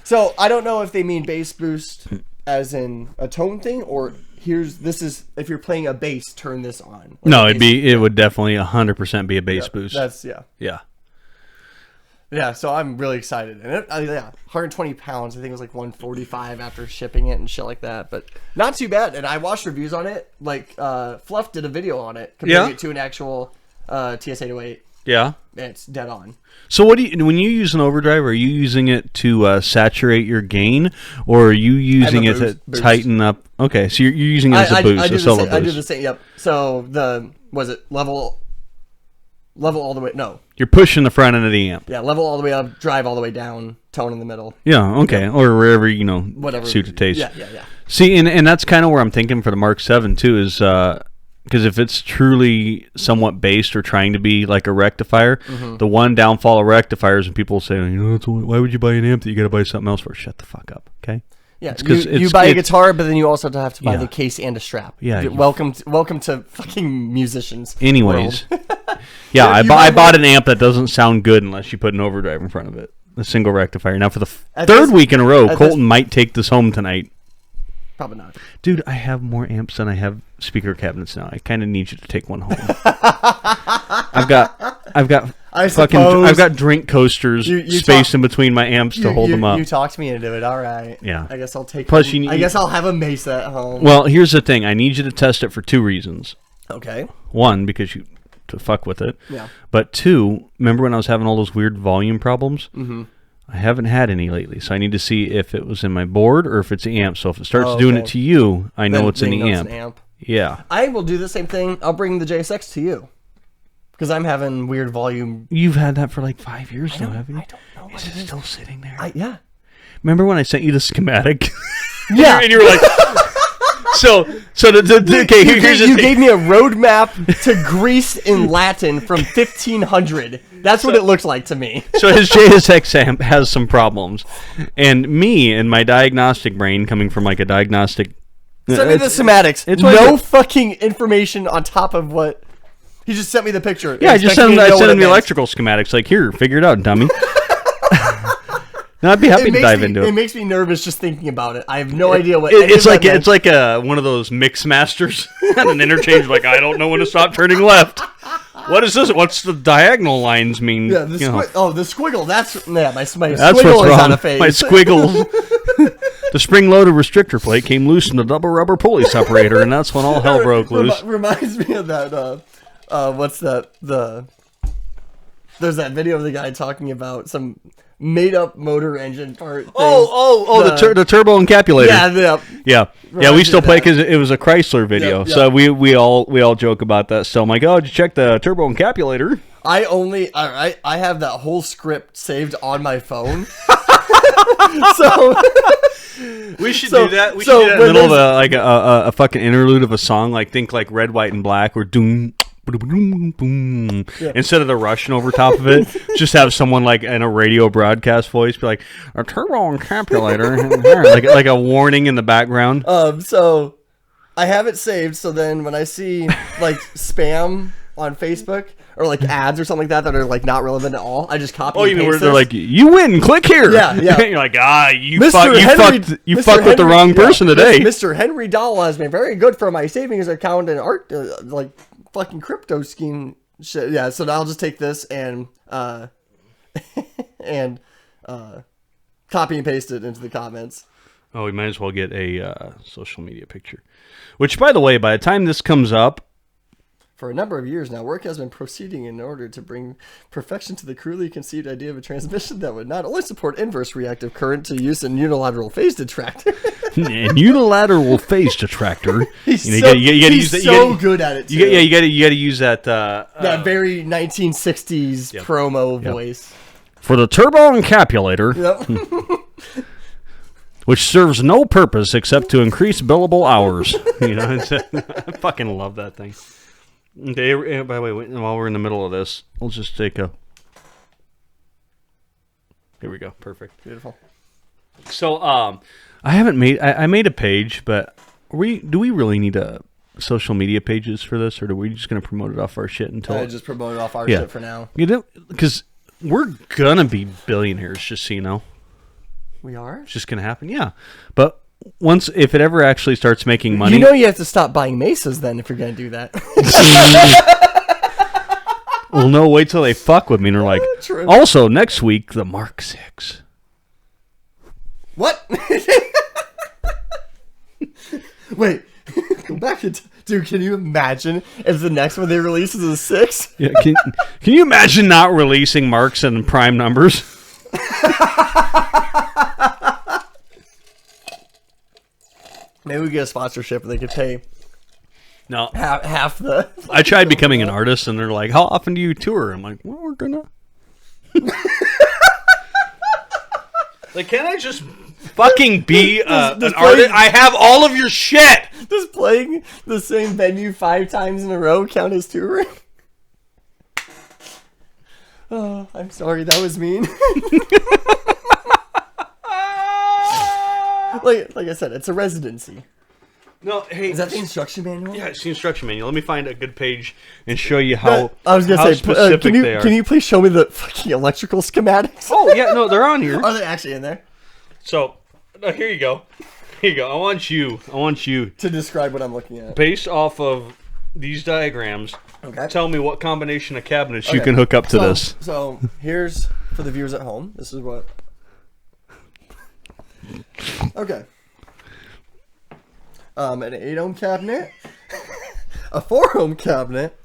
so I don't know if they mean bass boost as in a tone thing, or... This is if you're playing a bass, turn this on. Like no, it would definitely 100% be a bass boost. Yeah. So I'm really excited, and 120 pounds. I think it was like 145 after shipping it and shit like that, but not too bad. And I watched reviews on it. Like Fluff did a video on it, comparing it to an actual TS-808. Yeah, it's dead on. So when you use an overdrive, are you using it to saturate your gain, or are you using it to tighten up? Okay, so you're using it as a boost, a solo boost. I do the same. Yep. So level all the way? No. You're pushing the front end of the amp. Yeah, level all the way up, drive all the way down, tone in the middle. Yeah. Okay. Yeah. Or wherever whatever suit the taste. Yeah. See, and that's kind of where I'm thinking for the Mark 7 too is. Because if it's truly somewhat based or trying to be like a rectifier, the one downfall of rectifiers, and people say, why would you buy an amp that you got to buy something else for? Shut the fuck up, okay? Yeah, you buy a guitar, but then you also have to buy Yeah. the case and a strap. Yeah, Welcome to fucking musicians. Anyways, world. yeah, I buy bought an amp that doesn't sound good unless you put an overdrive in front of it. A single rectifier. Now, for the third week in a row, Colton might take this home tonight. Probably not. Dude, I have more amps than I have speaker cabinets now. I kind of need you to take one home. I've got drink coasters spaced in between my amps to hold them up. You talked me into it. All right. Yeah. I guess I'll take. Plus, I guess I'll have a Mesa at home. Well, here's the thing. I need you to test it for 2 reasons. Okay. 1, because to fuck with it. Yeah. But 2, remember when I was having all those weird volume problems? Mm-hmm. I haven't had any lately, so I need to see if it was in my board or if it's the amp. So if it starts okay. doing it to you, I know it's in the amp. It's an amp. Yeah. I will do the same thing. I'll bring the JSX to you. Because I'm having weird volume. You've had that for like 5 years now, haven't you? I don't know. Is it still sitting there? Yeah. Remember when I sent you the schematic? Yeah. And you were like... okay, here's the thing. You gave me a roadmap to Greece in Latin from 1500. That's what it looks like to me. So his JSX amp has some problems. And me and my diagnostic brain coming from like a diagnostic... Send me the schematics. It's no fucking information on top of what... He just sent me the picture. Yeah, I sent him the electrical schematics. Like, here, figure it out, dummy. Now, I'd be happy to dive into it. It makes me nervous just thinking about it. I have no idea what it's like. It's like one of those mix masters at an interchange. Like, I don't know when to stop turning left. What is this? What's the diagonal lines mean? Yeah, the squiggle. That's my that's squiggle what's is wrong. on a phase. My squiggles. The spring-loaded restrictor plate came loose from the double rubber pulley separator, and that's when all hell broke loose. Reminds me of that. What's that? There's that video of the guy talking about some made-up motor engine part. The turbo encapsulator. Yeah. We still play because it was a Chrysler video, so we all joke about that. So I'm like, oh, did you check the turbo encapsulator? I have that whole script saved on my phone. So we should do that. We should do that in the middle of a fucking interlude of a song. Like think like Red, White, and Black or doom. Boom. Yeah. Instead of the Russian over top of it, just have someone like in a radio broadcast voice be like a turbo encapsulator, like a warning in the background. So I have it saved. So then when I see like spam on Facebook or like ads or something like that are like not relevant at all, I just copy. Oh, you mean where they're like, you win, click here. Yeah. You're like, you fucked with the wrong person today. Mr. Henry Dahl has been very good for my savings account and art like. Fucking crypto scheme shit. Yeah, so I'll just take this and copy and paste it into the comments. Oh, we might as well get a social media picture. Which, by the way, by the time this comes up... For a number of years now, work has been proceeding in order to bring perfection to the crudely conceived idea of a transmission that would not only support inverse reactive current to use in unilateral phase detractor. And unilateral phase detractor. He's so good at it too. You got to use that. That very 1960s promo voice. For the turbo encapsulator. Yep. Which serves no purpose except to increase billable hours. I fucking love that thing. Okay, by the way, while we're in the middle of this, we'll just take a... Here we go. Perfect. Beautiful. So, I haven't made... I made a page, but do we really need social media pages for this, or are we just going to promote it off our shit until... I just promote it off our shit for now. Because we're going to be billionaires, just so you know. We are? It's just going to happen, yeah. But... if it ever actually starts making money... You have to stop buying Mesas then if you're going to do that. Well, no, wait till they fuck with me and they're like, True. Also, next week, the Mark 6. What? Wait, go back. Dude, can you imagine if the next one they release is a 6? Yeah, can you imagine not releasing Marks and prime numbers? Maybe we get a sponsorship and they could pay no half the... I tried becoming an artist and they're like, how often do you tour? I'm like, well, we're gonna... Like, can I just fucking be an artist? I have all of your shit! Does playing the same venue 5 times in a row count as touring? Oh, I'm sorry, that was mean. Like I said, it's a residency. No, hey, is that the instruction manual? Yeah, it's the instruction manual. Let me find a good page and show you how. I was gonna say, specific they are. Can you please show me the fucking electrical schematics? Oh yeah, no, they're on here. Are they actually in there? So, here you go. Here you go. I want you to describe what I'm looking at. Based off of these diagrams, tell me what combination of cabinets you can hook up to this. So here's for the viewers at home. This is what. Okay. An 8-ohm cabinet, a 4-ohm cabinet,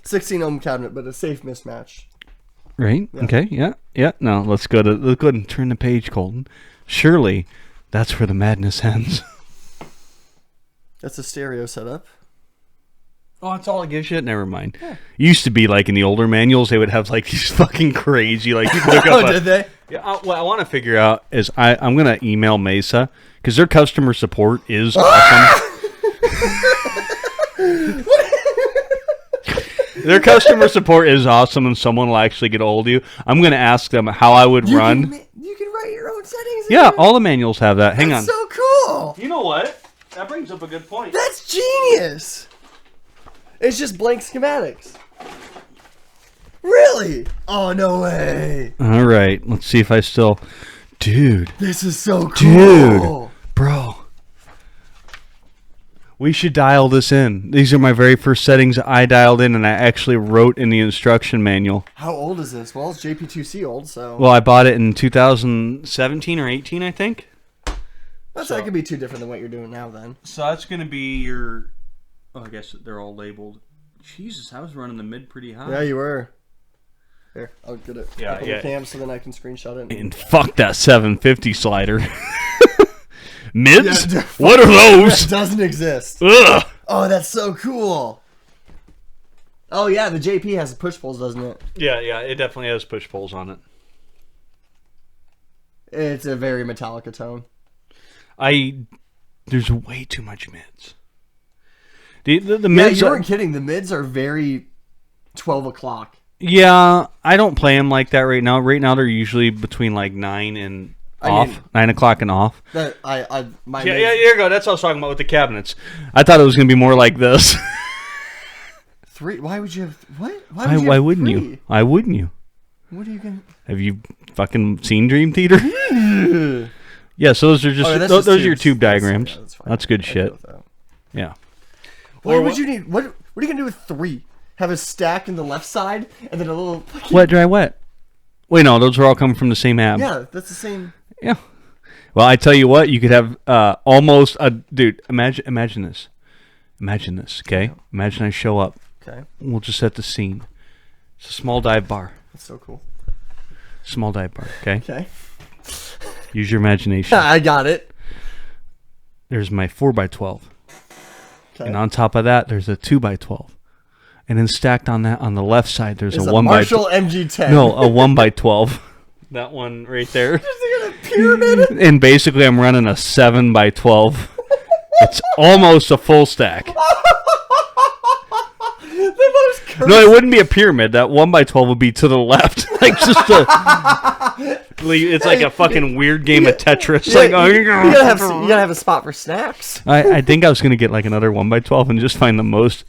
16-ohm cabinet, but a safe mismatch. Right. Yeah. Okay. Yeah. Yeah. Now let's go ahead and turn the page, Colton. Surely, that's where the madness ends. That's a stereo setup. Oh, that's all it gives you? Never mind. Yeah. Used to be like in the older manuals, they would have like these fucking crazy, like you can look up. Did they? Yeah. What I want to figure out is I'm gonna email Mesa because their customer support is awesome. Their customer support is awesome, and someone will actually get a hold of you. I'm gonna ask them how I would run. You can write your own settings. Yeah, all the manuals have that. Hang on. That's so cool. You know what? That brings up a good point. That's genius. It's just blank schematics. Really? Oh, no way. All right. Let's see if I still... Dude. This is so cool. Dude. Bro. We should dial this in. These are my very first settings I dialed in, and I actually wrote in the instruction manual. How old is this? Well, it's JP2C old, so... Well, I bought it in 2017 or 18, I think. That could be too different than what you're doing now, then. So that's going to be your... Oh, I guess they're all labeled. Jesus, I was running the mid pretty high. Yeah, you were. Here, I'll get it. Yeah, yeah. Cam so then I can screenshot it. And fuck that 750 slider. Mids? Yeah, what are those? That doesn't exist. Ugh. Oh, that's so cool. Oh, yeah, the JP has push pulls, doesn't it? Yeah, it definitely has push pulls on it. It's a very Metallica tone. There's way too much mids. The mids. Yeah, you weren't kidding. The mids are very 12 o'clock. Yeah, I don't play them like that right now. Right now, they're usually between like 9 and off. 9 o'clock and off. Yeah, here you go. That's what I was talking about with the cabinets. I thought it was going to be more like this. 3? Why would you have... What? Why wouldn't you? Why wouldn't you? What are you going to... Have you fucking seen Dream Theater? Yeah, so those are just... those are your tube diagrams. That's good shit. Yeah. Why would you need... What are you going to do with 3? Have a stack in the left side, and then a little... Wet, dry, wet. Wait, no, those are all coming from the same ab. Yeah, that's the same... Yeah. Well, I tell you what, you could have almost a... Dude, imagine this. Imagine this, okay? Yeah. Imagine I show up. Okay. We'll just set the scene. It's a small dive bar. That's so cool. Small dive bar, okay? Okay. Use your imagination. I got it. There's my 4x12. Okay. And on top of that, there's a 2x12. And then stacked on that, on the left side, there's a 1x12. Marshall MG10. No, a 1x12. That one right there. Just like a pyramid. And basically, I'm running a 7x12. It's almost a full stack. No, it wouldn't be a pyramid. That 1x12 would be to the left. Like just a... It's like a fucking weird game of Tetris. Yeah, like, you gotta have a spot for snacks. I think I was going to get like another 1x12 and just find the most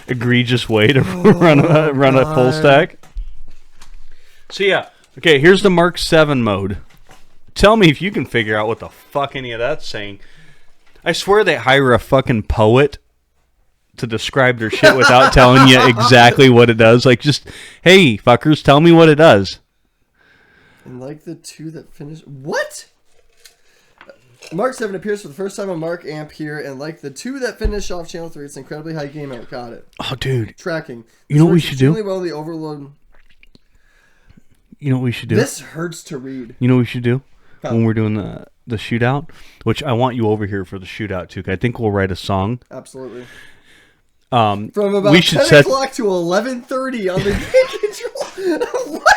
egregious way to run a full stack. So yeah. Okay, here's the Mark 7 mode. Tell me if you can figure out what the fuck any of that's saying. I swear they hire a fucking poet to describe their shit without telling you exactly what it does. Like, just, hey, fuckers, tell me what it does. And like the 2 that finish... What? Mark 7 appears for the first time on Mark Amp here, and like the 2 that finish off Channel 3, it's an incredibly high game out. Got it. Oh, dude. Tracking. You know what we should do? Well, the overload... You know what we should do? This hurts to read. You know what we should do? When we're doing the shootout, which I want you over here for the shootout, too, 'cause I think we'll write a song. Absolutely. From about 10 o'clock to 11:30 on the control. What?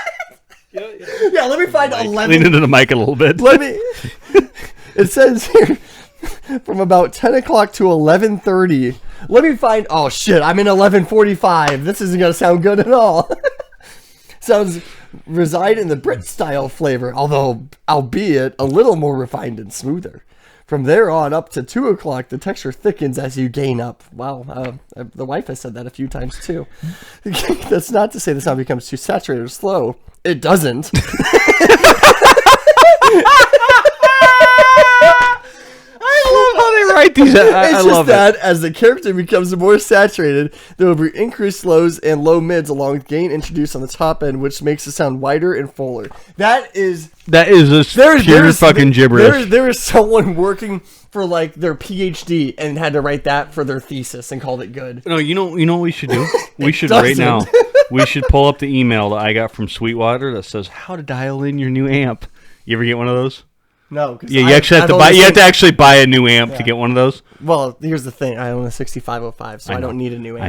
Yeah, let me find 11. Lean into the mic a little bit. Let me. It says here from about 10 o'clock to 11:30. Let me find. Oh shit! I'm in 11:45. This isn't gonna sound good at all. Sounds reside in the Brit-style flavor, although albeit a little more refined and smoother. From there on up to 2 o'clock, the texture thickens as you gain up. Wow, the wife has said that a few times too. That's not to say the sound becomes too saturated or slow. It doesn't. I love how they write these. I love that as the character becomes more saturated, there will be increased lows and low mids along with gain introduced on the top end, which makes the sound wider and fuller. That is just pure fucking gibberish. There is someone working for like their PhD and had to write that for their thesis and called it good. No, you know what we should do? We should right now. We should pull up the email that I got from Sweetwater that says how to dial in your new amp. You ever get one of those? No. Yeah, you actually have to buy. You have to actually buy a new amp to get one of those. Well, here's the thing. I own a 6505, so I don't need a new amp.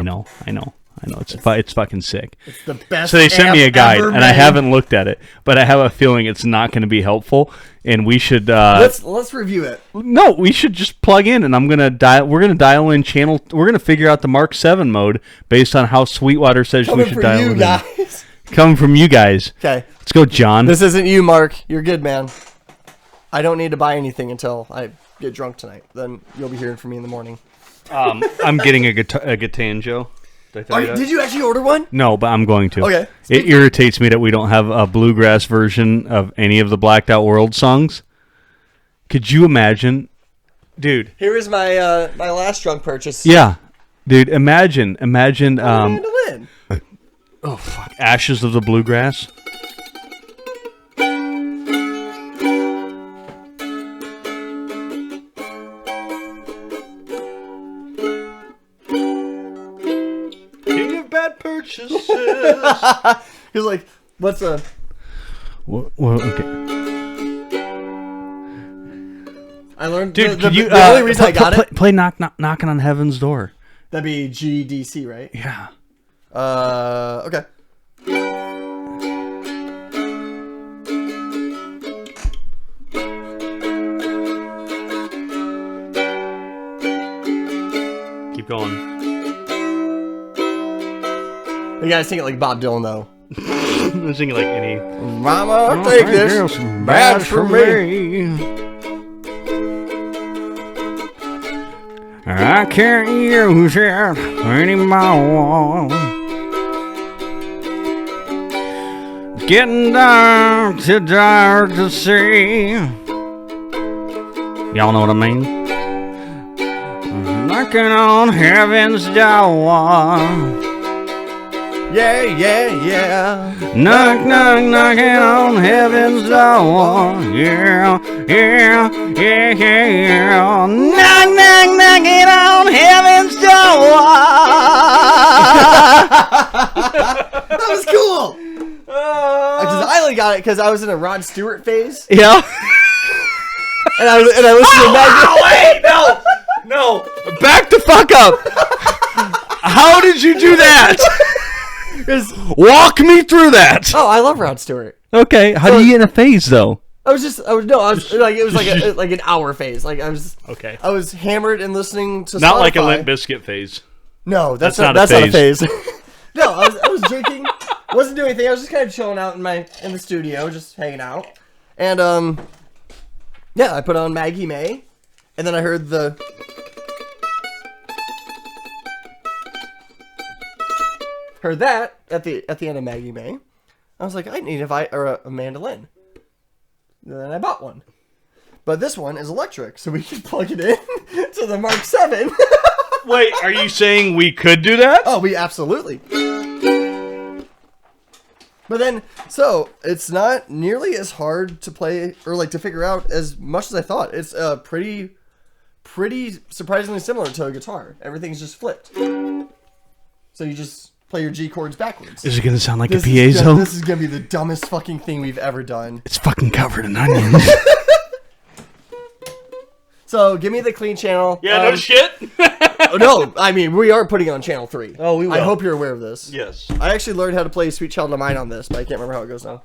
I know. It's fucking sick. It's the best. So they sent me a guide, and made. I haven't looked at it, but I have a feeling it's not going to be helpful. And we should let's review it. No, we should just plug in, and we're gonna dial in channel. We're gonna figure out the Mark 7 mode based on how Sweetwater says we should dial it in. Guys. Coming from you guys. Okay, let's go, John. This isn't you, Mark. You're good, man. I don't need to buy anything until I get drunk tonight. Then you'll be hearing from me in the morning. I'm getting a Gatanjo. Did you actually order one? No, but I'm going to. Okay. It irritates me that we don't have a bluegrass version of any of the Blacked Out World songs. Could you imagine, dude? Here is my my last drunk purchase. Yeah, dude. Imagine. Mandolin. Oh fuck! Ashes of the Bluegrass. Purchases. He's like, what's a? Well, okay. I learned, dude. the only reason I got it. Play knocking on heaven's door. That'd be GDC, right? Yeah. Okay. Keep going. You gotta sing it like Bob Dylan, though. I'm singing like any. Mama, take this. Bad for me. I can't use it anymore. It's getting dark to see. Y'all know what I mean? Knocking on heaven's door. Yeah, yeah, yeah. Knocking on heaven's door. Yeah. Knocking on heaven's door. That was cool. Because I only got it because I was in a Rod Stewart phase. Yeah. and I listened to Maggie. Wait, no. Back the fuck up. How did you do that? Walk me through that. Oh, I love Rod Stewart. Okay, how do you get in a phase though? I was like it was like an hour phase. Like I was okay. I was hammered and listening to not Spotify. Like a Limp Bizkit phase. No, that's not a phase. No, I was drinking, wasn't doing anything. I was just kind of chilling out in the studio, just hanging out. And yeah, I put on Maggie May, and then I heard that at the end of Maggie May. I was like, I need a mandolin. And then I bought one. But this one is electric, so we can plug it in to the Mark 7. Wait, are you saying we could do that? Oh, we absolutely. But then, so it's not nearly as hard to play or like to figure out as much as I thought. It's pretty surprisingly similar to a guitar. Everything's just flipped. So you just play your G chords backwards. Is it going to sound like a piezo? This is going to be the dumbest fucking thing we've ever done. It's fucking covered in onions. So give me the clean channel. Yeah, no shit. No, I mean, we are putting on channel 3. Oh, we will. I hope you're aware of this. Yes. I actually learned how to play Sweet Child of Mine on this, but I can't remember how it goes now.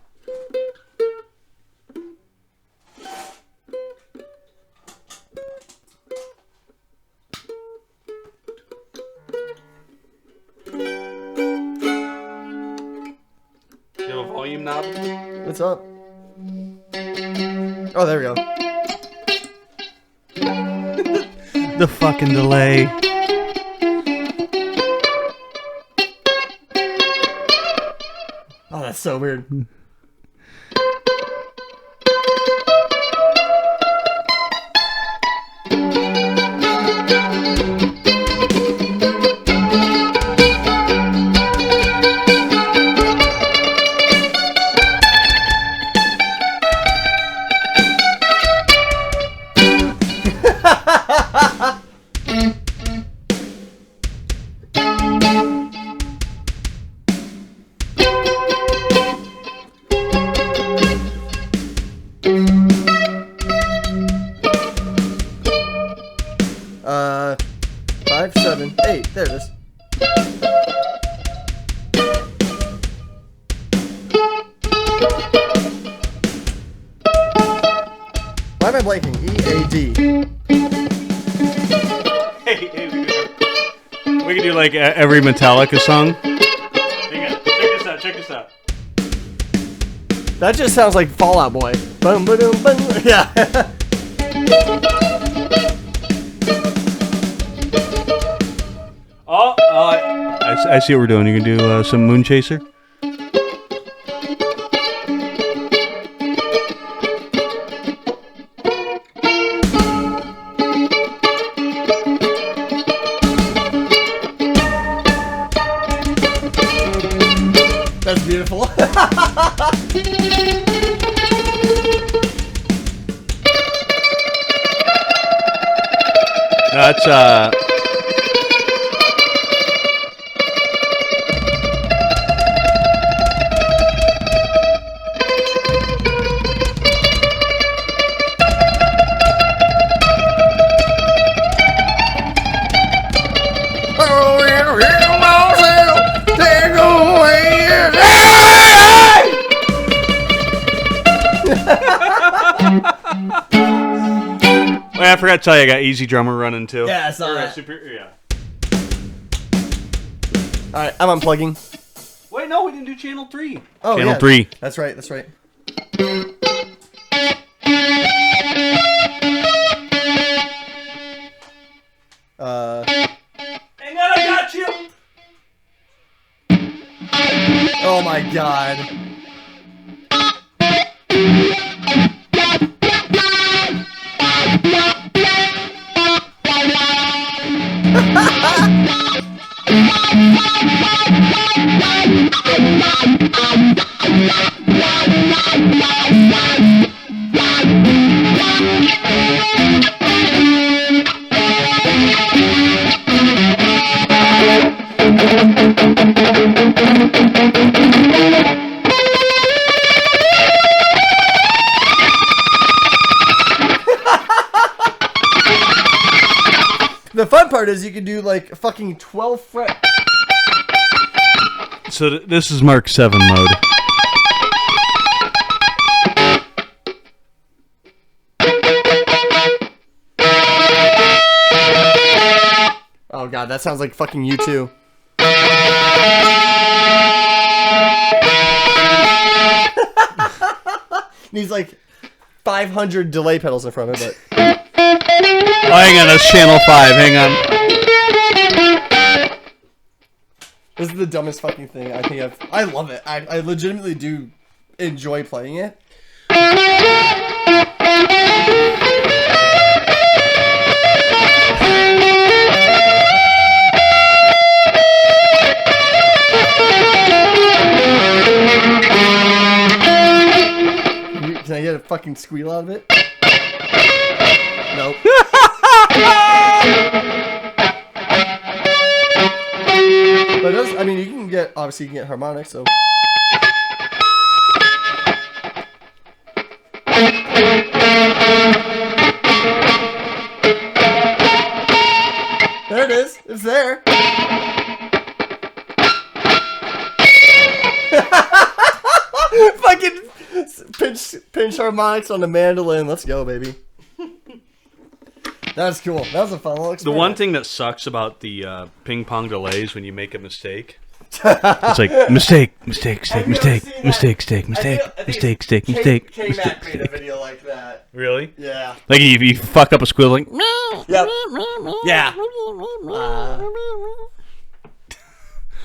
Do you have a volume knob. What's up? Oh, there we go. The fucking delay. Oh, that's so weird. Five, 7, 8. There it is. Why am I blanking? EAD. Hey, we can do like every Metallica song. Hang on, check this out. That just sounds like Fall Out Boy. Boom, boom, boom. Yeah. I see what we're doing. You can do some Moon Chaser. That's beautiful. That's I forgot to tell you, I got Easy Drummer running too. Yeah, I saw that. Yeah. Alright, I'm unplugging. Wait, no, we didn't do Channel 3. Oh, Channel yeah. 3. That's right, that's right. Hang on, I got you! Oh my god. The fun part is you can do like fucking 12 fret. So this is Mark 7 mode. Oh god, that sounds like fucking U2. Needs like 500 delay pedals in front of it, but... Oh, hang on, that's Channel 5, hang on. This is the dumbest fucking thing I think I love it. I legitimately do enjoy playing it. Can I get a fucking squeal out of it? Nope. But it does, I mean, you can get, obviously you can get harmonics, so. There it is. It's there. Fucking pinch harmonics on the mandolin. Let's go, baby. That was cool. That was a fun little experience. The one thing that sucks about the ping pong delays when you make a mistake It's like mistake, mistake, mistake, mistake, mistake, mistake, mistake, mistake, mistake, mistake. K-Mac made a video like that. Really? Yeah. Like you fuck up a squeal like. Yep. Yeah.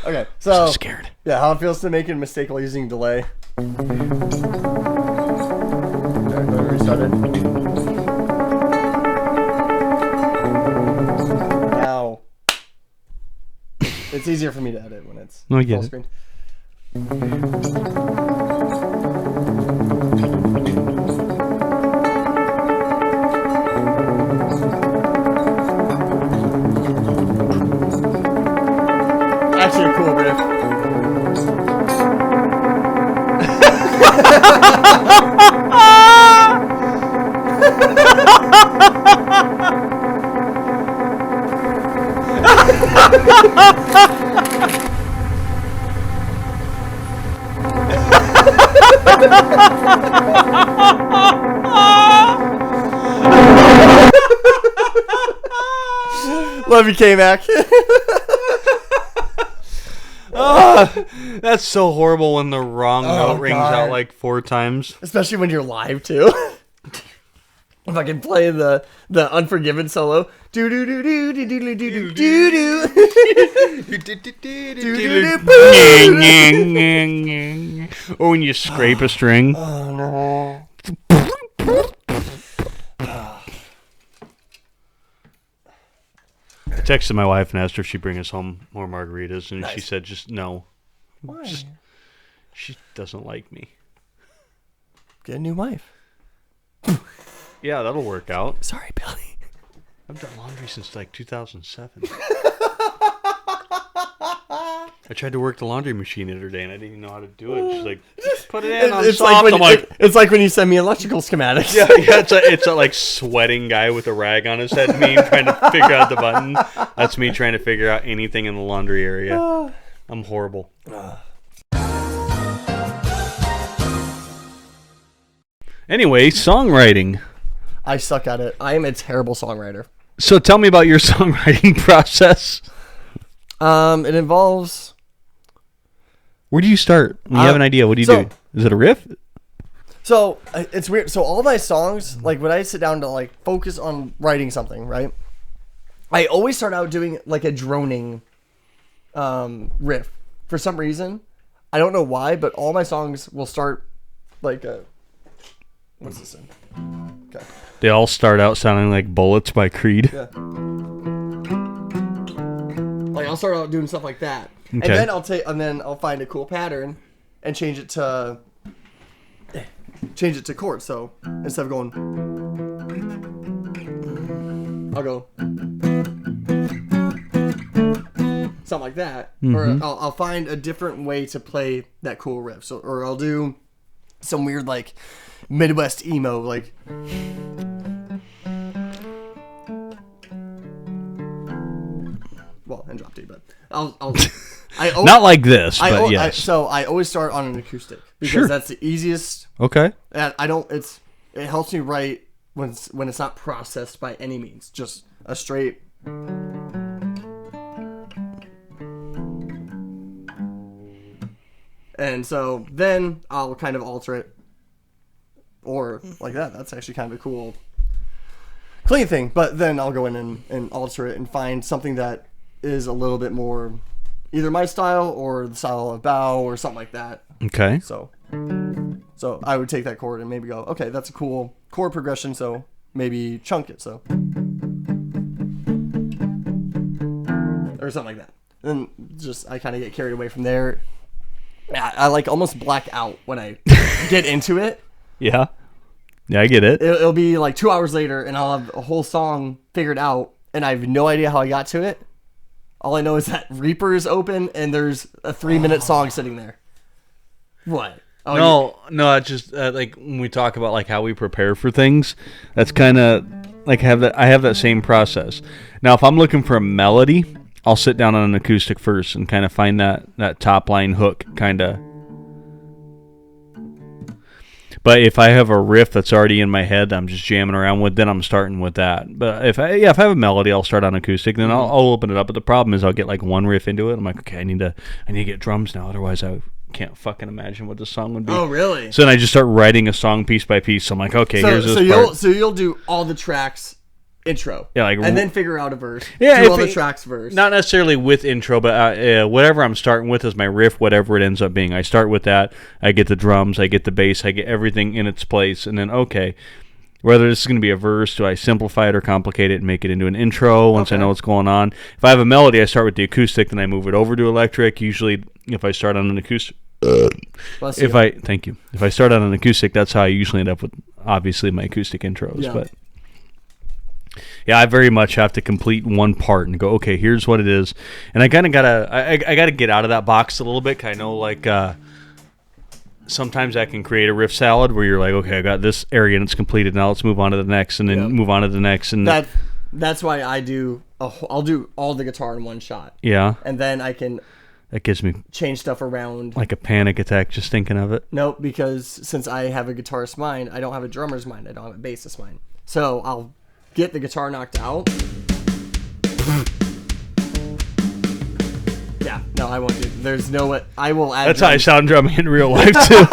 Okay, so scared. Yeah, how it feels to make a mistake while using delay. Restarted. Now, it's easier for me to edit when it's full screen. Actually, a cool riff. Love you, K-Mac. That's so horrible when the wrong note rings out like 4 times. Especially when you're live too. If I can play the Unforgiven solo. Do do do do do do do do do do. Or when you scrape a string. Oh no. I texted my wife and asked her if she'd bring us home more margaritas, and she said just no. Why? She doesn't like me. Get a new wife. Yeah, that'll work out. Sorry, Billy. I've done laundry since like 2007. I tried to work the laundry machine the other day, and I didn't even know how to do it. She's like, just put it in on soft. It's like when you send me electrical schematics. Yeah, it's a like sweating guy with a rag on his head meme trying to figure out the button. That's me trying to figure out anything in the laundry area. I'm horrible. Anyway, songwriting. I suck at it. I am a terrible songwriter. So tell me about your songwriting process. It involves... Where do you start when you have an idea? What do you do? Is it a riff? So, it's weird. So all my songs, like when I sit down to like focus on writing something, right? I always start out doing like a droning riff. For some reason. I don't know why, but all my songs will start like a... What's this in? Okay. They all start out sounding like Bullets by Creed. Yeah. Like I'll start out doing stuff like that. Okay. And then I'll find a cool pattern and change it to chords. So instead of going, I'll go something like that. Mm-hmm. Or I'll find a different way to play that cool riff. So, or I'll do some weird like Midwest emo, like and drop D, but not like this, but yes. So I always start on an acoustic because that's the easiest. Okay. And it helps me write when it's not processed by any means, just a straight. And so then I'll kind of alter it, or like that. That's actually kind of a cool, clean thing. But then I'll go in and alter it and find something that is a little bit more either my style or the style of Bow or something like that. Okay. So I would take that chord and maybe go, okay, that's a cool chord progression, so maybe chunk it, so. Or something like that. And just, I kind of get carried away from there. I like almost black out when I get into it. Yeah. Yeah, I get it. It'll be like 2 hours later and I'll have a whole song figured out and I have no idea how I got to it. All I know is that Reaper is open and there's a 3-minute song sitting there. What? Oh, no, it's just like when we talk about like how we prepare for things, that's kind of like I have that same process. Now, if I'm looking for a melody, I'll sit down on an acoustic first and kind of find that top line hook kind of. But if I have a riff that's already in my head that I'm just jamming around with, then I'm starting with that. But if I have a melody, I'll start on acoustic. Then I'll open it up. But the problem is I'll get like one riff into it. I'm like, okay, I need to get drums now. Otherwise, I can't fucking imagine what the song would be. Oh, really? So then I just start writing a song piece by piece. So I'm like, okay, here's this part. So you'll do all the tracks intro. Yeah, like, and then figure out a verse. Yeah, do all the tracks verse. Not necessarily with intro, but whatever I'm starting with is my riff, whatever it ends up being. I start with that. I get the drums, I get the bass, I get everything in its place, and then, okay, whether this is going to be a verse, do I simplify it or complicate it and make it into an intro once I know what's going on? If I have a melody, I start with the acoustic, then I move it over to electric. Usually, if I start on an acoustic... Thank you. If I start on an acoustic, that's how I usually end up with, obviously, my acoustic intros. Yeah. But yeah, I very much have to complete one part and go, okay, here's what it is. And I kind of I gotta get out of that box a little bit. 'Cause I know, like, sometimes I can create a riff salad where you're like, okay, I got this area and it's completed. Now let's move on to the next, and then move on to the next. And that's why I'll do all the guitar in one shot. Yeah. And then I can... That gives me change stuff around. Like a panic attack just thinking of it. Nope, because since I have a guitarist mind, I don't have a drummer's mind. I don't have a bassist mind. So I'll get the guitar knocked out. Yeah, no, I won't do. There's no way. I will add. That's how I sound drumming in real life too.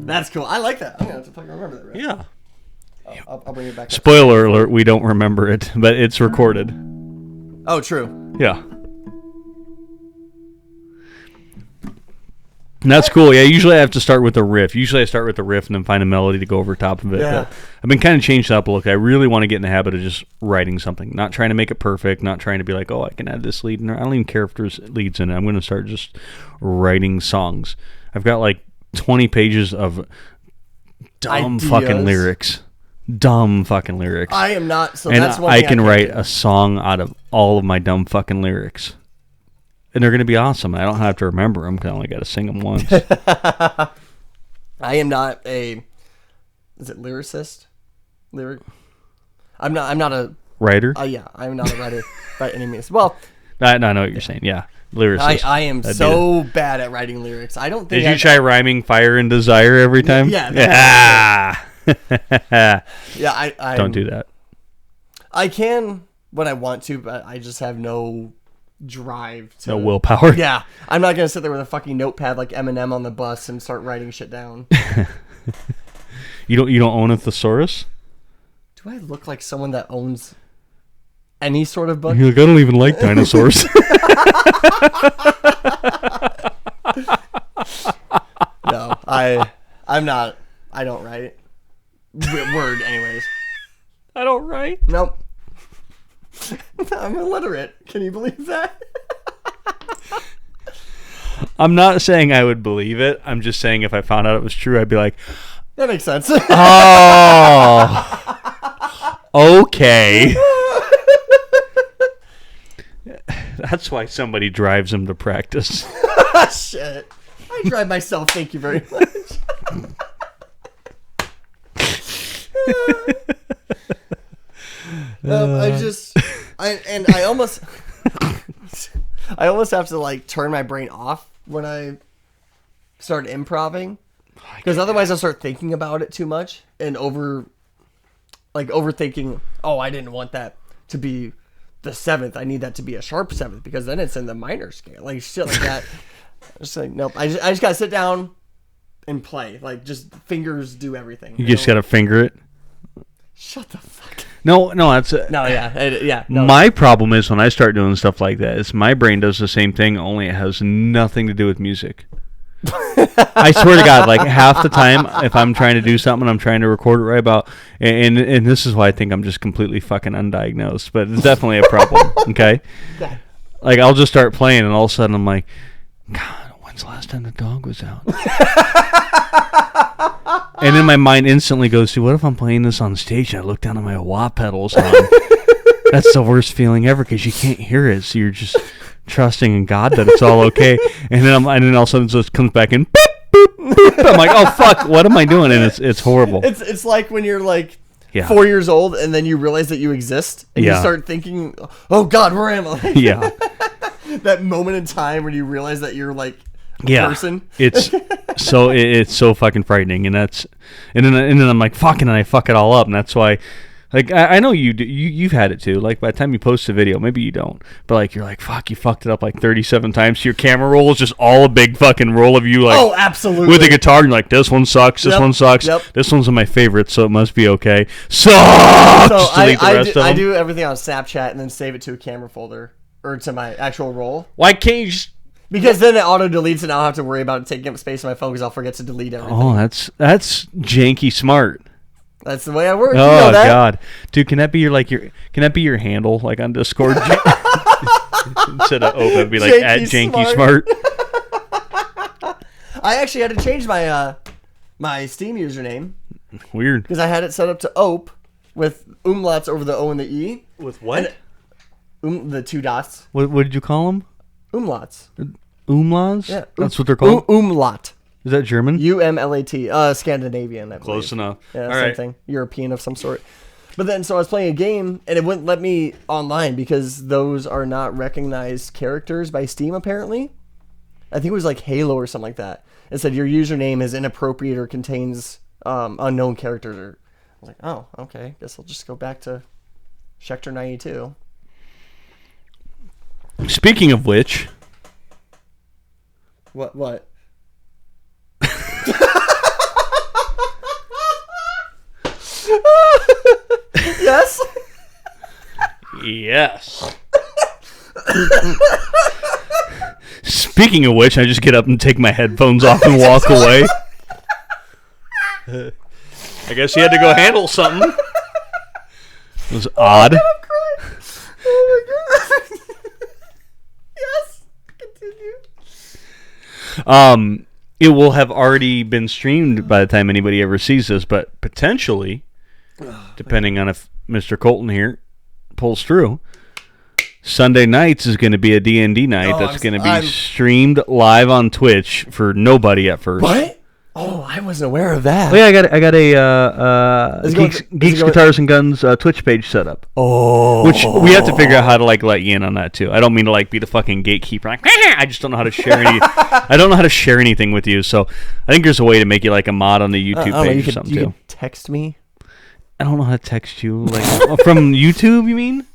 That's cool. I like that. I'm gonna have to fucking remember that. Right? Yeah. I'll bring it back. Spoiler alert: we don't remember it, but it's recorded. Oh, true. Yeah. And that's cool. Yeah, usually I have to start with a riff. Usually I start with a riff and then find a melody to go over top of it. Yeah. But I've been kind of changed up a look. I really want to get in the habit of just writing something, not trying to make it perfect, not trying to be like, oh, I can add this lead in there. I don't even care if there's leads in it. I'm going to start just writing songs. I've got like 20 pages of dumb fucking lyrics. Dumb fucking lyrics. I am not. So and that's one I thing can write a song out of all of my dumb fucking lyrics. And they're going to be awesome. I don't have to remember them because I only got to sing them once. I am not a... Is it lyricist? I'm not a... Writer? Yeah, I'm not a writer by any means. Well... I know what you're saying. Yeah. Lyricist. I am so bad at writing lyrics. I don't think... Did you try rhyming fire and desire every time? Yeah. Yeah, I don't do that. I can when I want to, but I just have no drive to... No willpower. Yeah. I'm not going to sit there with a fucking notepad like Eminem on the bus and start writing shit down. You don't own a thesaurus? Do I look like someone that owns any sort of book? You're like, I don't even like dinosaurs. No, I'm not. I don't write. Word, anyways. I don't write? Nope. I'm illiterate. Can you believe that? I'm not saying I would believe it. I'm just saying if I found out it was true, I'd be like, that makes sense. oh, okay. That's why somebody drives him to practice. Shit. I drive myself. Thank you very much. I almost have to like turn my brain off when I start improvising, because otherwise I'll start thinking about it too much and overthinking. Oh, I didn't want that to be the seventh. I need that to be a sharp seventh because then it's in the minor scale, like shit like that. Just like nope. I just gotta sit down and play. Like just fingers do everything. You just gotta finger it. Shut the fuck. No, that's no, yeah. No. My problem is when I start doing stuff like that, is my brain does the same thing, only it has nothing to do with music. I swear to God, like half the time, if I'm trying to do something, I'm trying to record it right about, and this is why I think I'm just completely fucking undiagnosed, but it's definitely a problem. Okay, like I'll just start playing, and all of a sudden I'm like, God, when's the last time the dog was out? And then my mind instantly goes to, what if I'm playing this on stage and I look down at my wah pedals on? That's the worst feeling ever because you can't hear it, so you're just trusting in God that it's all okay. And then all of a sudden it just comes back in. Boop, boop, boop. I'm like, oh fuck, what am I doing? And it's horrible. It's like when you're like 4 years old and then you realize that you exist and you start thinking, oh God, where am I? Yeah. That moment in time when you realize that you're like person. It's so fucking frightening, and then I'm like, fucking, and I fuck it all up, and that's why. Like, I know you've had it too. Like, by the time you post a video, maybe you don't, but like, you're like, fuck, you fucked it up like 37 times. So your camera roll is just all a big fucking roll of you, like, oh, absolutely, with the guitar, and you're like, this one sucks, this one sucks, this one's my favorite, so it must be okay. Sucks! So I do everything on Snapchat and then save it to a camera folder, or to my actual roll. Why can't you just... Because then it auto-deletes and I don't have to worry about it taking up space on my phone because I'll forget to delete everything. Oh, that's janky smart. That's the way I work. Oh, you know that? God, dude, can that be your handle, like, on Discord? Instead of open, it'd be like @JankySmart. I actually had to change my my Steam username. Weird. Because I had it set up to OPE with umlauts over the O and the E. With what? The 2 dots. What did you call them? Umlauts. Umlauts? Yeah. That's what they're called? Umlaut. Is that German? UMLAT. Scandinavian, I believe. Close enough. Yeah, same thing. European of some sort. But then, so I was playing a game, and it wouldn't let me online because those are not recognized characters by Steam, apparently. I think it was like Halo or something like that. It said your username is inappropriate or contains unknown characters. I was like, oh, okay. Guess I'll just go back to Schecter 92. Speaking of which... What? Yes? Yes. Speaking of which, I just get up and take my headphones off and walk away. I guess he had to go handle something. It was odd. Oh my god. Yes. Continue. It will have already been streamed by the time anybody ever sees this, but potentially, depending on if Mr. Colton here pulls through, Sunday nights is going to be a D&D night that's going to be streamed live on Twitch for nobody at first. What? Oh, I wasn't aware of that. Oh, yeah, I got a Geeks Guitars and Guns Twitch page set up. Oh, which we have to figure out how to like let you in on that too. I don't mean to like be the fucking gatekeeper. Like, I just don't know how to share any. I don't know how to share anything with you. So I think there's a way to make you like a mod on the YouTube page or something too. Could text me. I don't know how to text you. Like from YouTube, you mean?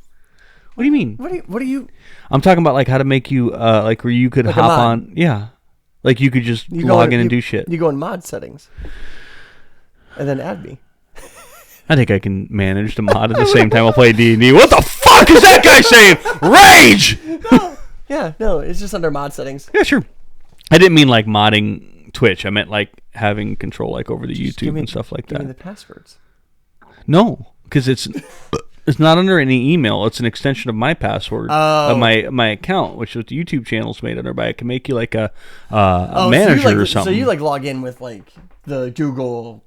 What do you mean? What do you? I'm talking about like how to make you like where you could like hop on. Yeah. Like you could just log in and do shit. You go in mod settings, and then add me. I think I can manage to mod at the same time I'll play D&D. What the fuck is that guy saying? Rage! No. Yeah, no, it's just under mod settings. Yeah, sure. I didn't mean like modding Twitch. I meant like having control like over the YouTube and stuff like that. Give me the passwords. No, because it's not under any email. It's an extension of my password of my account, which is the YouTube channel's made under. But I can make you like a manager or something. So you like log in with like the Google.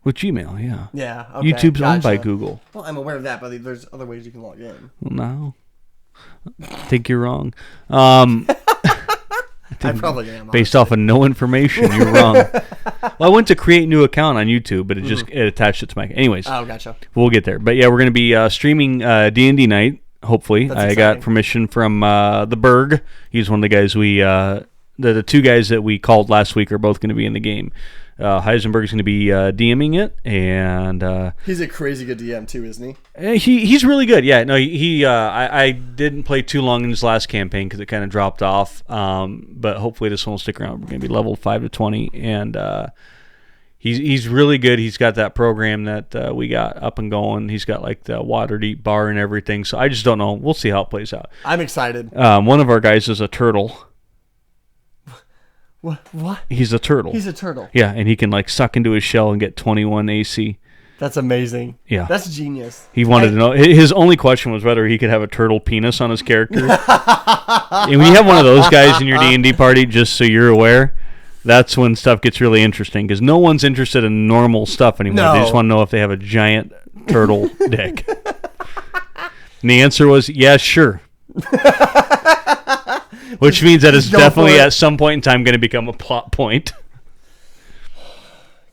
With Gmail, yeah. Yeah. Okay, YouTube's owned by Google. Well, I'm aware of that, but there's other ways you can log in. Well, no. I think you're wrong. I probably am. Based off of no information, you're wrong. Well, I went to create new account on YouTube, but it attached it to my... Anyways. Oh, gotcha. We'll get there. But yeah, we're going to be streaming D&D night, hopefully. I got permission from the Berg. He's one of the guys the 2 guys that we called last week are both going to be in the game. Heisenberg's going to be DMing it, and he's a crazy good DM too, isn't he? He's really good. Yeah, no, I didn't play too long in his last campaign because it kind of dropped off. But hopefully this one will stick around. We're going to be level 5 to 20, and he's really good. He's got that program that we got up and going. He's got like the Waterdeep bar and everything. So I just don't know. We'll see how it plays out. I'm excited. One of our guys is a turtle. What? He's a turtle. He's a turtle. Yeah, and he can like suck into his shell and get 21 AC. That's amazing. Yeah. That's genius. He wanted to know. His only question was whether he could have a turtle penis on his character. And when you have one of those guys in your D&D party, just so you're aware, that's when stuff gets really interesting because no one's interested in normal stuff anymore. No. They just want to know if they have a giant turtle dick. And the answer was, yeah, sure. Which means that it's definitely at some point in time going to become a plot point.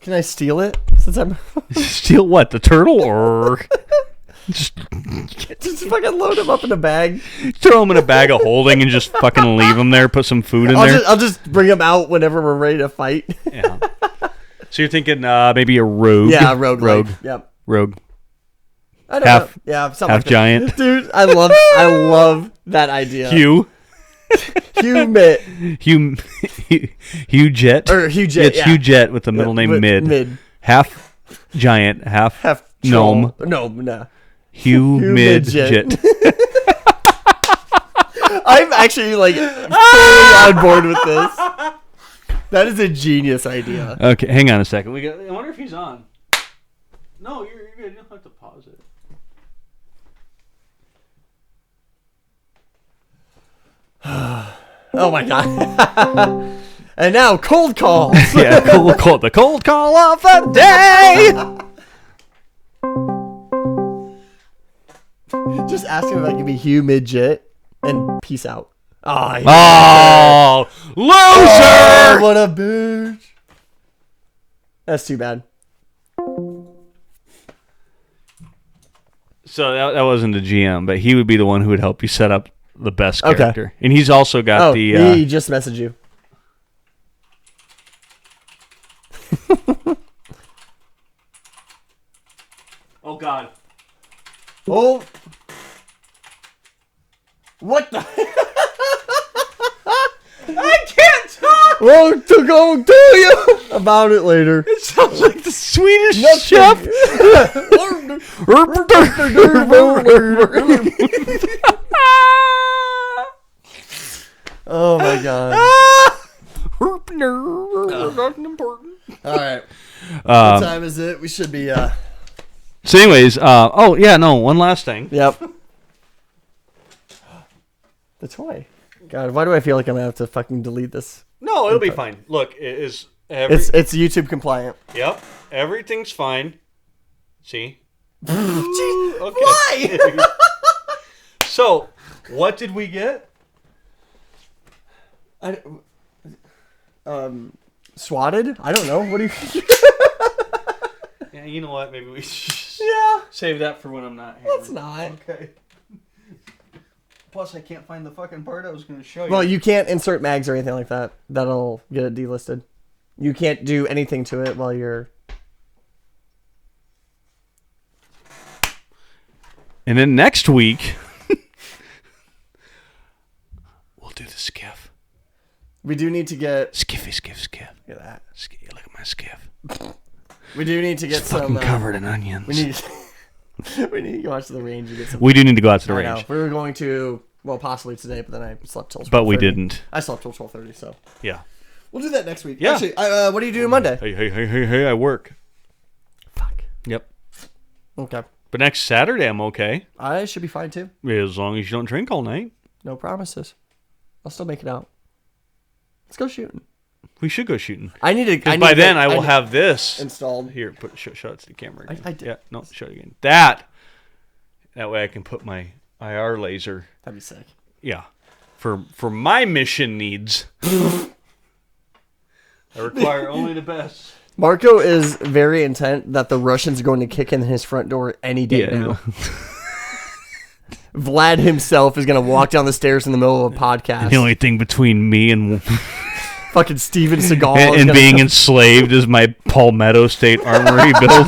Can I steal it? Since I'm steal what? The turtle or? Just fucking load them up in a bag. throw them in a bag of holding and just fucking leave them there. Put some food in there. I'll just bring them out whenever we're ready to fight. Yeah. So you're thinking maybe a rogue? Yeah, rogue. Yep. Rogue. I don't know. Yeah, something half like that. giant. Dude, I love that idea. Hugh Jet. Or Hugh Jet. It's Hugh Jet with the middle name Mid. Half giant, half gnome. No. Hugh Mid Jet. I'm actually like fully on board with this. That is a genius idea. Okay, hang on a second. I wonder if he's on. No, you're good. You don't have to pause it. Oh my god. And now cold calls. Yeah, the cold call of the day. Just ask him if I can be Hugh Midget and peace out. Oh, loser! What a bitch. That's too bad. So that wasn't a GM, but he would be the one who would help you set up the best character. Okay. And he's also got he just messaged you. Oh, God. Oh. What the? I can't talk! Well, to go to you about it later. It sounds like the Swedish chef. Oh, my God. All right. What time is it? We should be... So anyways, one last thing. Yep. The toy. God, why do I feel like I'm going to have to fucking delete this? No, it'll be fine. Look, it's YouTube compliant. Yep. Everything's fine. See? Jeez, okay. Why? So, what did we get? Swatted? I don't know. What do you... Yeah, you know what? Maybe we should save that for when I'm not here. Let's not. Okay. Plus, I can't find the fucking part I was going to show you. Well, you can't insert mags or anything like that. That'll get it delisted. You can't do anything to it while you're... And then next week, we'll do the skiff. We do need to get... Skiff. Look at that. Look at my skiff. We do need to get it's some... fucking covered in onions. We need to go out to the range and get some... We do need to go out to the range. We were going to, possibly today, but then I slept till 12:30. But we didn't. I slept till 12:30, so... Yeah. We'll do that next week. Yeah. Actually, what are you doing Monday? Hey, I work. Fuck. Yep. Okay. But next Saturday, I'm okay. I should be fine, too. As long as you don't drink all night. No promises. I'll still make it out. Let's go shooting. We should go shooting. By then, I will have this installed. Here, show it to the camera again. I did. Yeah, no, show it again. That way I can put my IR laser. That'd be sick. Yeah. For my mission needs. I require only the best. Marco is very intent that the Russians are going to kick in his front door any day now. Vlad himself is going to walk down the stairs in the middle of a podcast. The only thing between me and fucking Steven Seagal and being enslaved is my Palmetto State Armory build.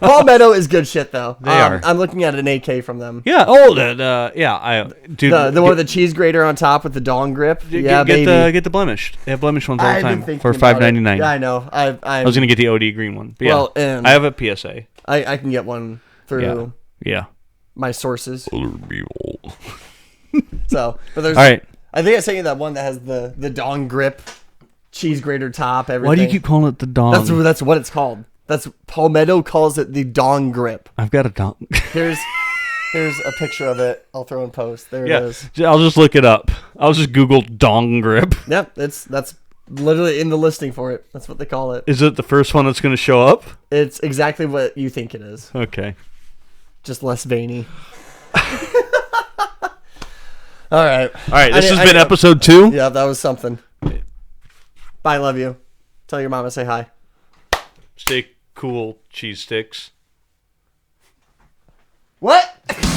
Palmetto is good shit, though. They are. I'm looking at an AK from them. Yeah. Oh, dude. The one with the cheese grater on top with the dong grip. Get the blemished. They have blemished ones all the time for $5.99. Yeah, I know. I was gonna get the OD green one. But well, I have a PSA. I can get one through. Yeah. My sources. So, but there's. All right. I think I sent you that one that has the dong grip, cheese grater top, everything. Why do you keep calling it the dong? That's what it's called. That's Palmetto calls it the dong grip. I've got a dong. Here's a picture of it. I'll throw in post. There it is. I'll just look it up. I'll just Google dong grip. Yep, that's literally in the listing for it. That's what they call it. Is it the first one that's going to show up? It's exactly what you think it is. Okay. Just less veiny. All right. This has been episode 2. Yeah, that was something. Bye, love you. Tell your mama say hi. Stay cool, cheese sticks. What?